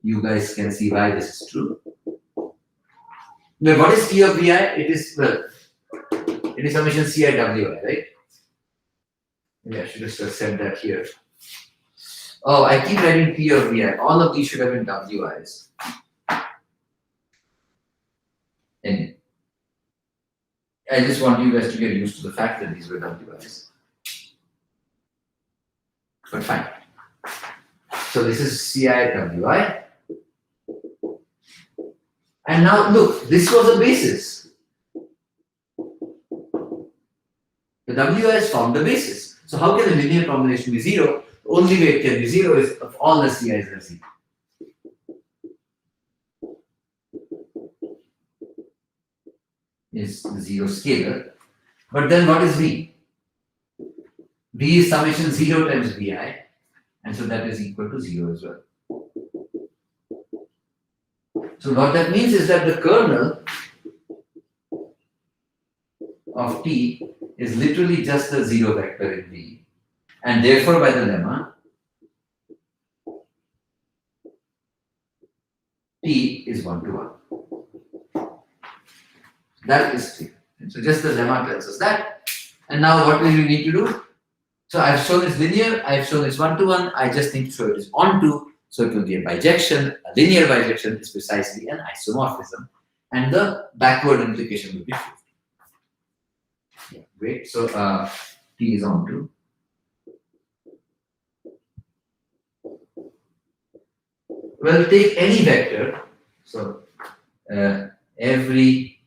you guys can see why this is true. Now what is T of Vi? It is summation Ci Wi, right? Maybe I should have said that here. Oh, I keep writing T of Vi. All of these should have been Wi's. And I just want you guys to get used to the fact that these were Wi's. But fine. So this is Ci Wi. And now look, this was a basis. The W has found the basis. So how can a linear combination be 0? The only way it can be 0 is if all the CI's are 0. Is the 0 scalar. But then what is V? V is summation 0 times Vi, and so that is equal to 0 as well. So what that means is that the kernel of T is literally just the 0 vector in V, and therefore by the lemma, T is 1 to 1. That is clear. And so just the lemma tells us that. And now what do we need to do? So I've shown it's linear, I've shown it's 1 to 1, I just need to show it is onto, so it will be a bijection. A linear bijection is precisely an isomorphism, and the backward implication will be proved. Yeah, great. So T is onto. Well, take any vector. So every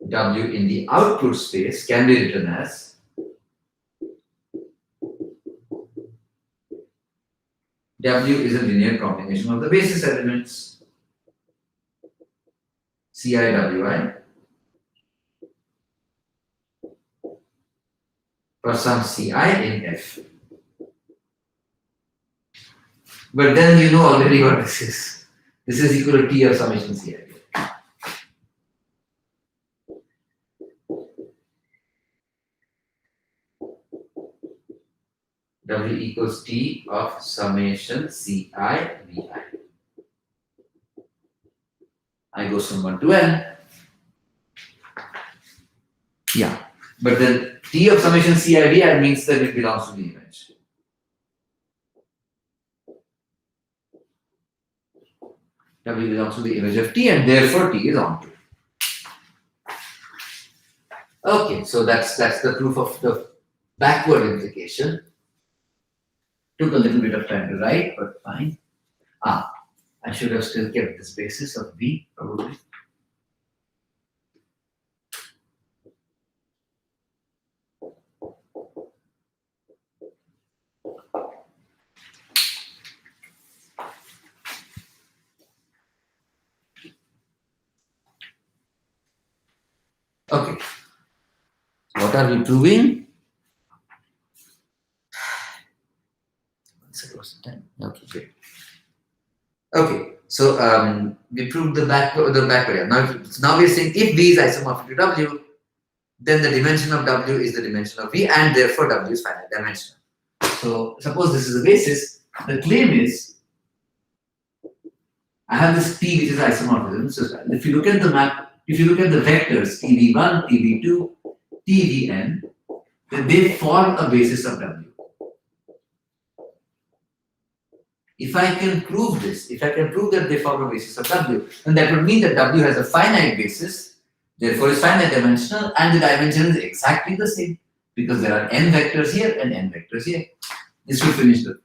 W in the output space can be written as W is a linear combination of the basis elements Ci Wi for some Ci in F. But then you know already what this is. This is equal to T of summation Ci. W equals T of summation Ci Vi. I goes from 1 to n. Yeah. But then T of summation Ci Vi means that it belongs to the image. W belongs to the image of T, and therefore T is onto. Okay, so that's the proof of the backward implication. Took a little bit of time to write, but fine. I should have still kept this basis of V, probably. Okay. What are we proving? Okay, great. Okay, so we proved the backward. Now we're saying if V is isomorphic to W, then the dimension of W is the dimension of V, and therefore W is finite dimensional. So suppose this is a basis. The claim is I have this T which is isomorphism. So if you look at the map, if you look at the vectors TV1, TV2, TVN, then they form a basis of W. If I can prove this, if I can prove that they form a basis of W, then that would mean that W has a finite basis, therefore is finite dimensional, and the dimension is exactly the same because there are n vectors here and n vectors here. This will finish the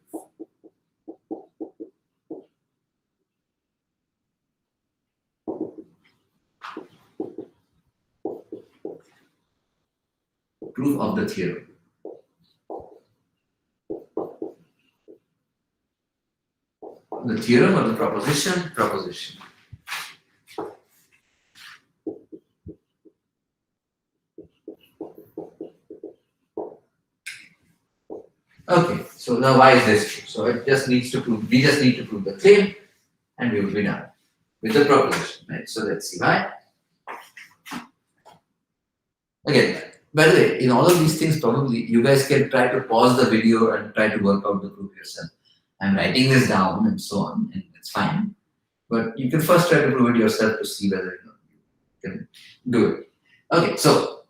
proof of the theorem. The theorem or the proposition? Proposition. Okay, so now why is this true? So it just needs to prove, we just need to prove the claim and we will be done with the proposition, right? So let's see why. Again, by the way, in all of these things, probably you guys can try to pause the video and try to work out the proof yourself. I'm writing this down and so on, and it's fine. But you can first try to prove it yourself to see whether you can do it. Okay, so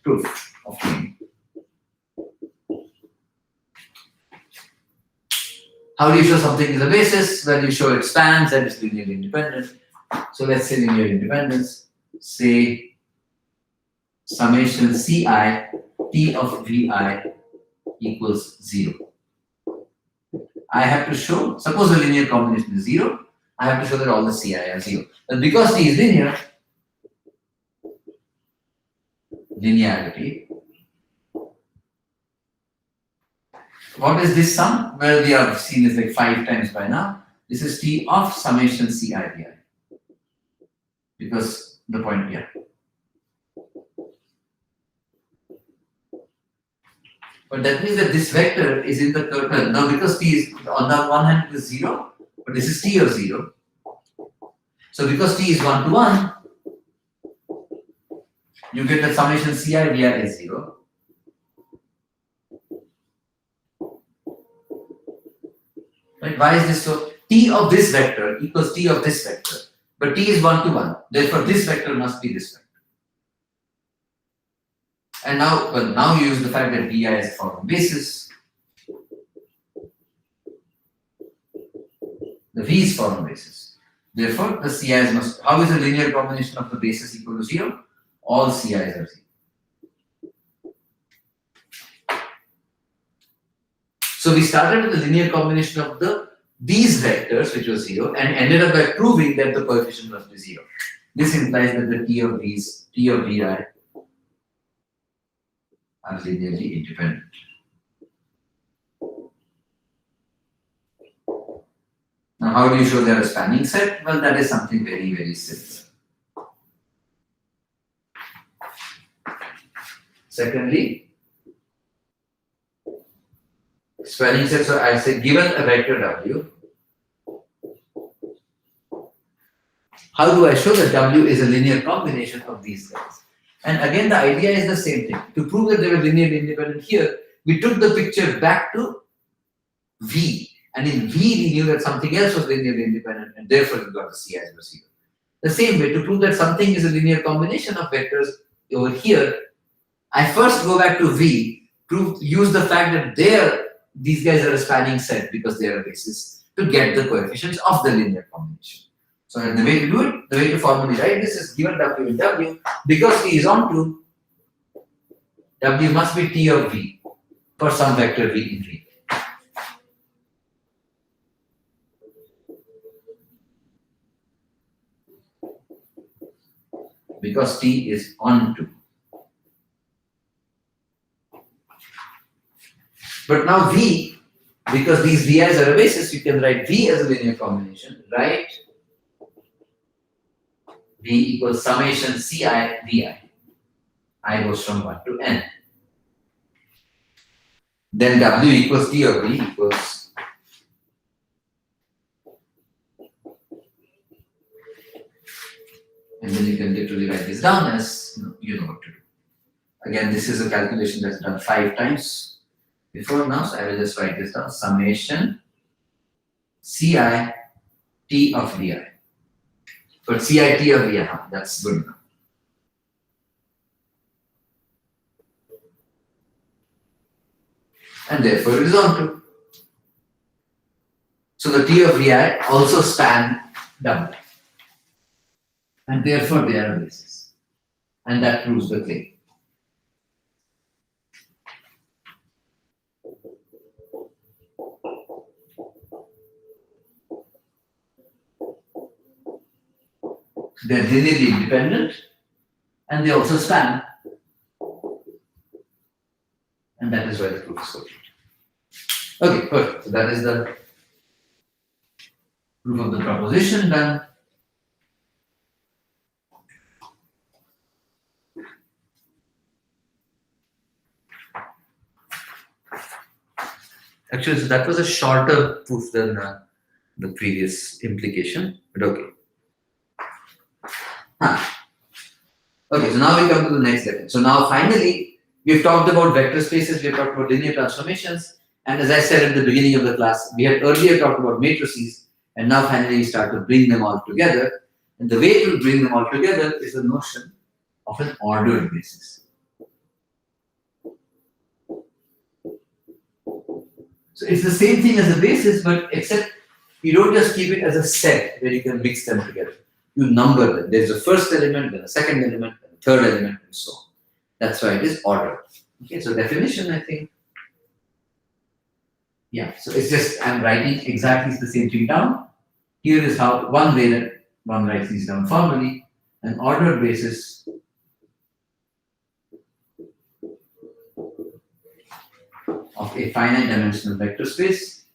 proof of claim. How do you show something is a basis? Well, you show it spans and it's linearly independent. So let's say linear independence. Say summation Ci T of Vi equals 0. I have to show, suppose the linear combination is 0, I have to show that all the Ci are 0. But because T is linear, linearity, what is this sum? Well, we have seen this like 5 times by now. This is T of summation Ci vi. Because the point here. But that means that this vector is in the kernel. Now, because T is on the one hand it is 0, but this is T of 0. So because T is 1 to 1, you get the summation Ci vi is 0. Right? Why is this so? T of this vector equals T of this vector. But T is 1 to 1. Therefore, this vector must be this vector. And now, well, now you use the fact that Vi is a formal basis. The V is formal basis. Therefore, the Ci's must. How is a linear combination of the bases equal to 0? All Ci's are 0. So we started with the linear combination of these vectors, which was 0, and ended up by proving that the coefficient must be 0. This implies that the T of Vi are linearly independent. Now, how do you show they are a spanning set? Well, that is something very, very simple. Secondly, spanning set, so I say given a vector W, how do I show that W is a linear combination of these guys? And again, the idea is the same thing. To prove that they were linearly independent here, we took the picture back to V. And in V, we knew that something else was linearly independent, and therefore we got the Ci's were 0. The same way, to prove that something is a linear combination of vectors over here, I first go back to V, use the fact that these guys are a spanning set because they are a basis, to get the coefficients of the linear combination. So the way to do it, the way to formally write this is given W in W, because T is onto, W must be T of V for some vector V in V. Because T is onto. But now V, because these VI's are a basis, you can write V as a linear combination, right? V equals summation Ci Vi. I goes from 1 to n. Then W equals T of V equals and then you can literally write this down as you know what to do. Again, this is a calculation that's done 5 times before now, so I will just write this down. Summation Ci T of Vi. But Ci T of Vi, that's good enough. And therefore it is onto. So the T of Vi also span W. And therefore they are a basis. And that proves the claim. They are linearly independent and they also span. And that is why the proof is complete. Okay, perfect. So that is the proof of the proposition done. Actually, so that was a shorter proof than the previous implication, but okay. Okay, so now we come to the next level. So now finally, we've talked about vector spaces, we've talked about linear transformations, and as I said at the beginning of the class, we had earlier talked about matrices, and now finally we start to bring them all together. And the way to bring them all together is the notion of an ordered basis. So it's the same thing as a basis, but except you don't just keep it as a set where you can mix them together. You number them. There's a first element, then a second element, then a third element, and so on. That's why it is ordered. Okay, so definition, I think. Yeah, so it's just I'm writing exactly the same thing down. Here is how one way that one writes these down formally. An ordered basis of a finite dimensional vector space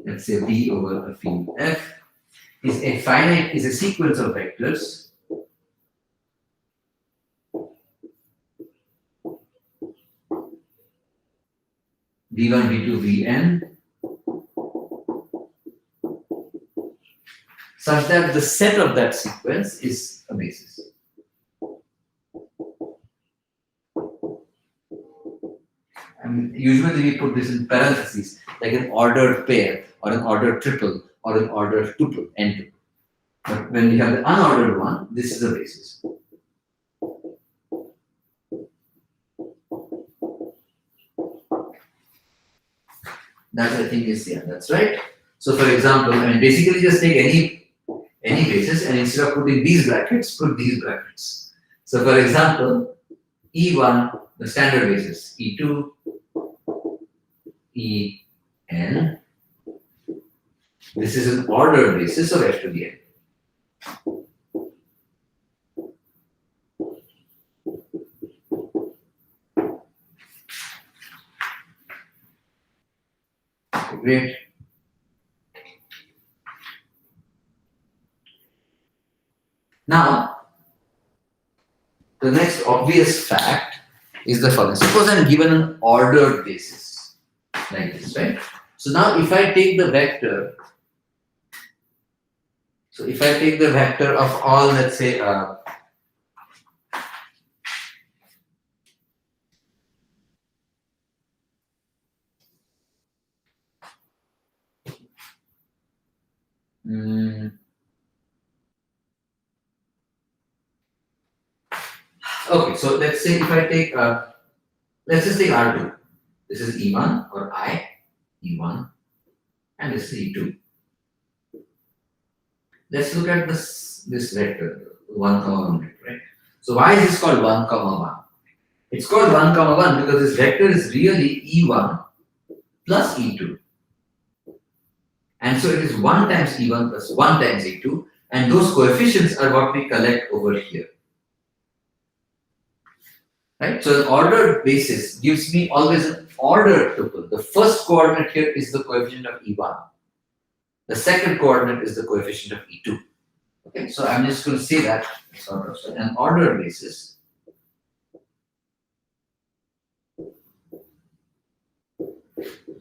let's say V over a field F is a sequence of vectors V1, V2, Vn such that the set of that sequence is a basis. And usually we put this in parentheses, like an ordered pair or an ordered triple or an ordered tuple, n tuple. But when we have the unordered one, this is a basis. That I think is, yeah, that's right. So for example, I mean basically just take any basis and instead of putting these brackets, put these brackets. So for example, E1, the standard basis, E2, En. This is an ordered basis of F to the N. Great. Now, the next obvious fact is the following. Suppose I'm given an ordered basis like this, right? So now if I take the vector, of all, let's say, okay, so let's say if I take, let's just take R2. This is E1 or I, E1, and this is E2. Let's look at this vector, 1, 1, right? So why is this called 1, 1? It's called 1, 1 because this vector is really E1 plus E2. And so it is 1 times E1 plus 1 times E2, and those coefficients are what we collect over here. Right? So an ordered basis gives me always an ordered tuple. The first coordinate here is the coefficient of E1. The second coordinate is the coefficient of E2. Okay, so I'm just going to say that sort of. So an ordered basis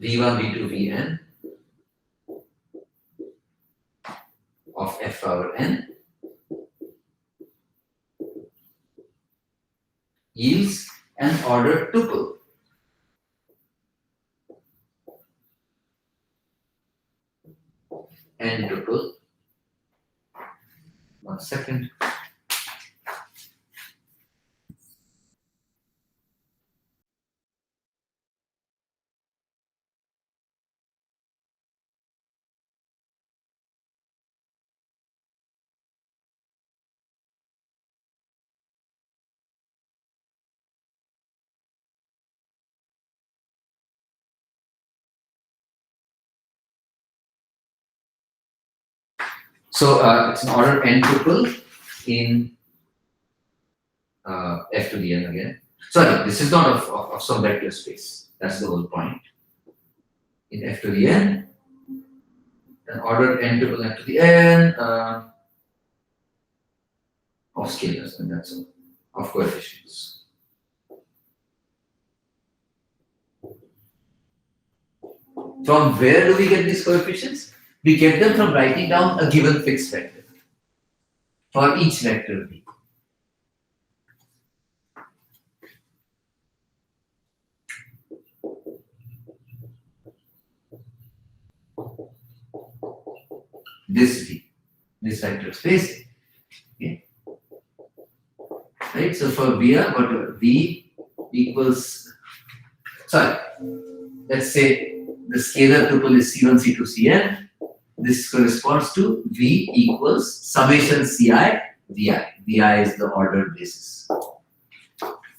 V1, V2, Vn of F power n yields an ordered tuple. N tuple. 1 second. So it's an ordered n tuple in F to the n again. Sorry, this is not of some vector space. That's the whole point. In F to the n, an ordered n tuple F to the n of scalars, and that's all, of coefficients. From where do we get these coefficients? We get them from writing down a given fixed vector for each vector v. This v, this vector space. Okay. Right, so for VR, whatever v equals, sorry, let's say the scalar tuple is C1, C2, Cn. This corresponds to V equals summation Ci, Vi. Vi is the ordered basis.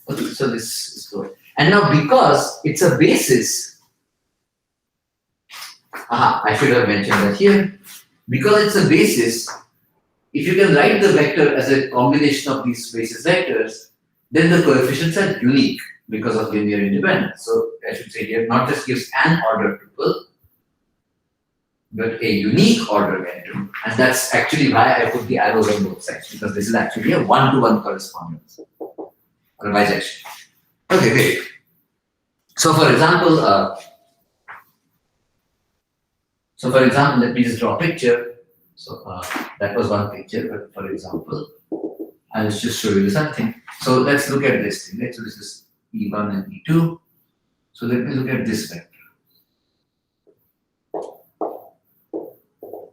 Okay, so this is good. And now because it's a basis, I should have mentioned that here. Because it's a basis, if you can write the vector as a combination of these basis vectors, then the coefficients are unique because of linear independence. So I should say here, not just gives an order tuple, but a unique order vector. And that's actually why I put the arrows on both sides, because this is actually a one-to-one correspondence or a bisection. Okay, great. So for example, let me just draw a picture. So that was one picture, but for example, I'll just show you something. So let's look at this thing. So this is E1 and E2. So let me look at this vector.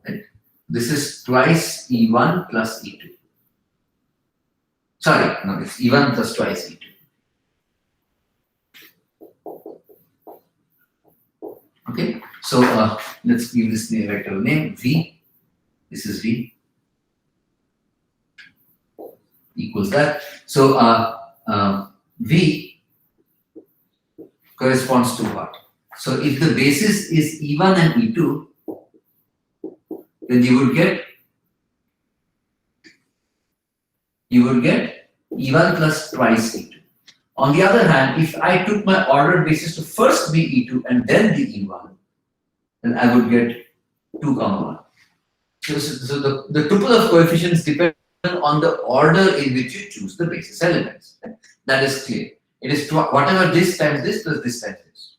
Right. This is twice E1 plus E2. Sorry, no, it's E1 plus twice E2. Okay, so let's give this vector name V. This is V equals that. So V corresponds to what? So if the basis is E1 and E2, then you would get E1 plus twice E2. On the other hand, if I took my ordered basis to first be E2 and then the E1, then I would get 2, 1. So the tuple of coefficients depend on the order in which you choose the basis elements. That is clear. It is whatever this times this plus this times this.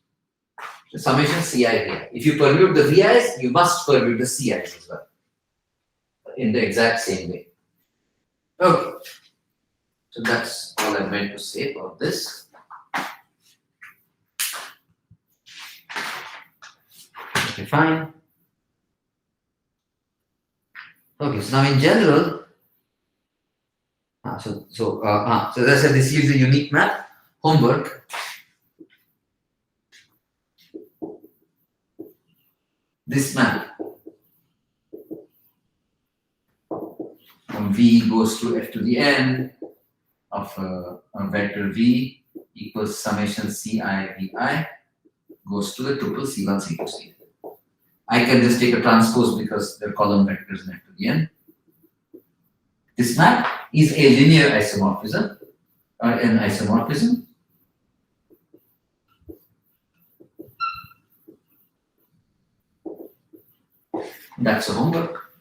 The summation Ci Vi. If you permute the Vi's, you must permute the Ci's as well, in the exact same way. Okay. So that's all I meant to say about this. Okay, fine. Okay, so now in general, so as I said, this is a unique map. Homework. This map from V goes to F to the n of a vector V equals summation Ci Vi goes to the tuple C1, C2, C2. I can just take a transpose because they're column vectors in F to the n. This map is a linear isomorphism or an isomorphism. That's a homework.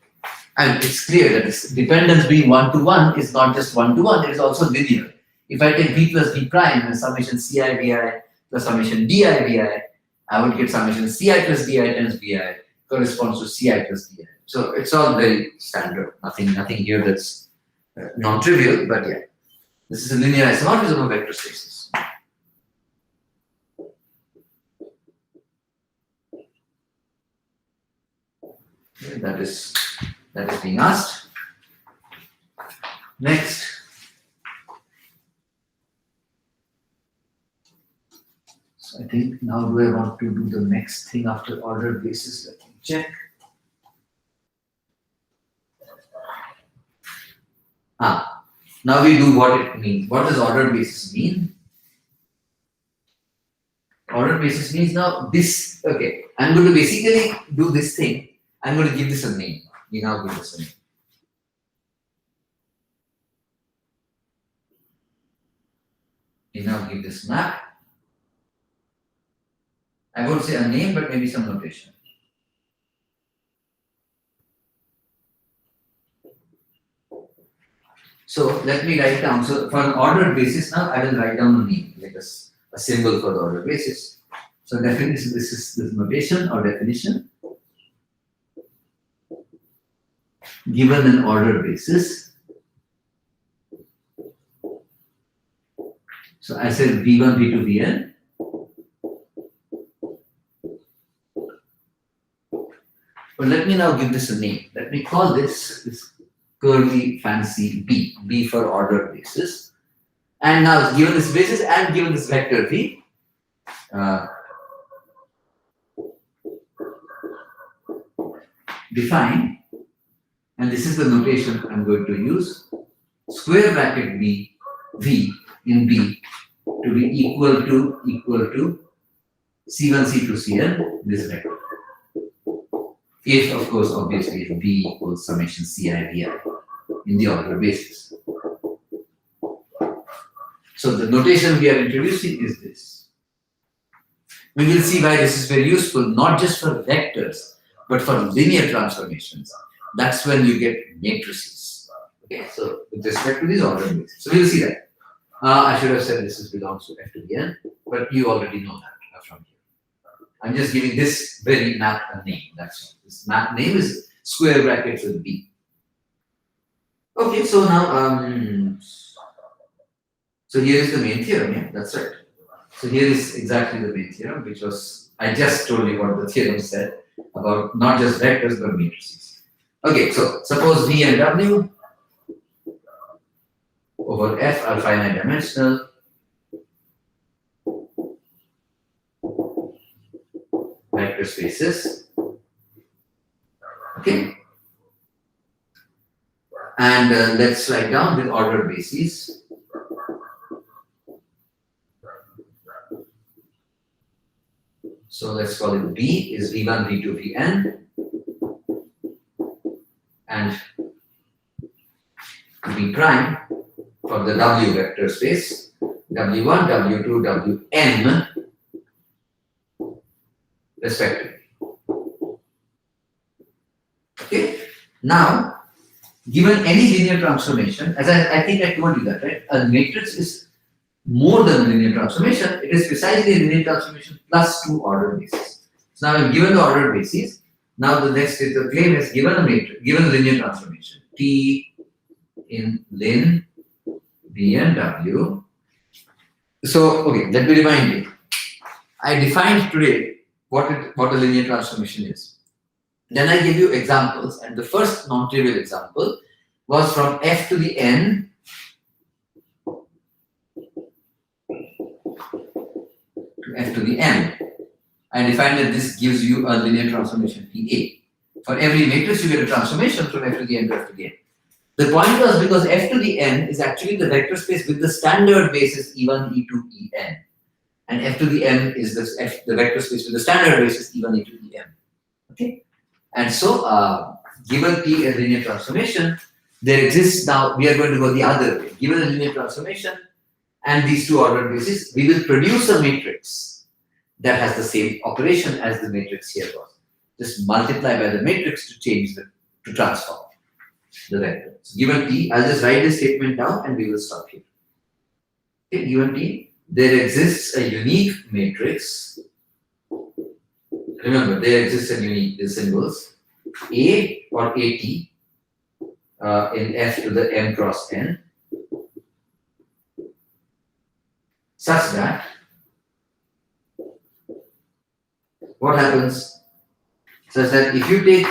And it's clear that this dependence being 1-to-1 is not just 1-to-1, it is also linear. If I take V plus V prime and summation Ci Vi plus summation Di Vi, I would get summation Ci plus Di times Vi corresponds to Ci plus Di. So it's all very standard. Nothing here that's non-trivial, but yeah. This is a linear isomorphism of vector spaces. Okay, that is being asked. Next. So I think now do I want to do the next thing after ordered basis? Let me check. Now we do what it means. What does ordered basis mean? Ordered basis means now this, okay, I'm going to basically do this thing. I'm going to give this a name. We now give this a name. We now give this map. I won't say a name, but maybe some notation. So let me write down. So for an ordered basis now, I will write down a name, like a symbol for the ordered basis. So definition, this is this notation or definition. Given an ordered basis. So I said V1, V2, Vn. But let me now give this a name. Let me call this curly fancy B for ordered basis. And now given this basis and given this vector V, define, and this is the notation I'm going to use, square bracket B, V in B to be equal to C1, C2, Cn, this vector. If, of course, obviously, if B equals summation Ci Bi in the order basis. So the notation we are introducing is this. We will see why this is very useful, not just for vectors, but for linear transformations. That's when you get matrices. Okay, so with respect to these order bases. So we will see that. I should have said this belongs to F to the N, but you already know that from here. I'm just giving this very map a name. That's all. This map name is square brackets with B. Okay, so now, so here is the main theorem. Yeah, that's right. So here is exactly the main theorem, which was, I just told you what the theorem said about not just vectors but matrices. Okay, so suppose V and W over F are finite dimensional. Vector spaces. Okay. And let's write down with ordered bases. So let's call it B is V1, V2, Vn. And B prime for the W vector space, W1, W2, Wn respectively. Okay. Now, given any linear transformation, as I think I told you that, right? A matrix is more than a linear transformation. It is precisely a linear transformation plus two ordered bases. So now, I'm given the ordered bases. Now, the next is the claim is given a matrix, given a linear transformation T in lin B and W. So, okay, let me remind you. I defined today what a linear transformation is. Then I give you examples, and the first non-trivial example was from F to the N to F to the M. I defined that this gives you a linear transformation PA. For every matrix, you get a transformation from F to the N to F to the N. The point was because F to the N is actually the vector space with the standard basis E1, E2, En. And F to the M is the vector space with the standard basis E1, E2, En. Okay? And so, given P a linear transformation, there exists now, we are going to go the other way. Given a linear transformation and these two ordered bases, we will produce a matrix that has the same operation as the matrix here was. Just multiply by the matrix to change to transform the vector. So given P, I'll just write this statement down and we will stop here. Okay, given P, there exists a unique matrix. Remember, there exists a unique symbols A or AT in F to the M cross N, such that what happens? Such that if you take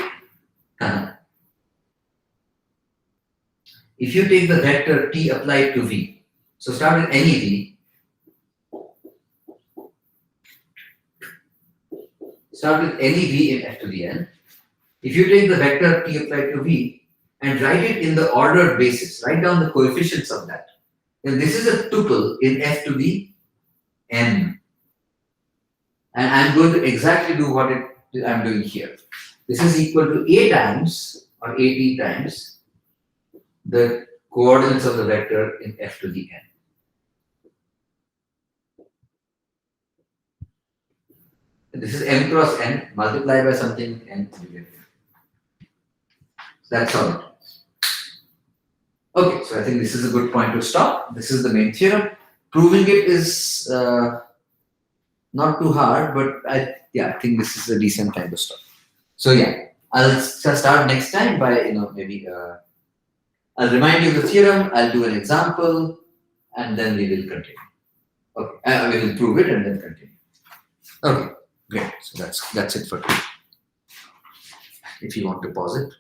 the vector T applied to V, so start with any V. Start with any V in F to the N. If you take the vector T applied to V and write it in the ordered basis, write down the coefficients of that, then this is a tuple in F to the N. And I'm going to exactly do what I'm doing here. This is equal to A times or AT times the coordinates of the vector in F to the N. This is M cross N, multiply by something N. That's all it is. Okay, so I think this is a good point to stop. This is the main theorem. Proving it is not too hard, but I think this is a decent kind of stuff. So yeah, I'll start next time by maybe I'll remind you of the theorem. I'll do an example, and then we will continue. Okay, we will prove it and then continue. Okay. Great. So that's it for today. If you want to pause it.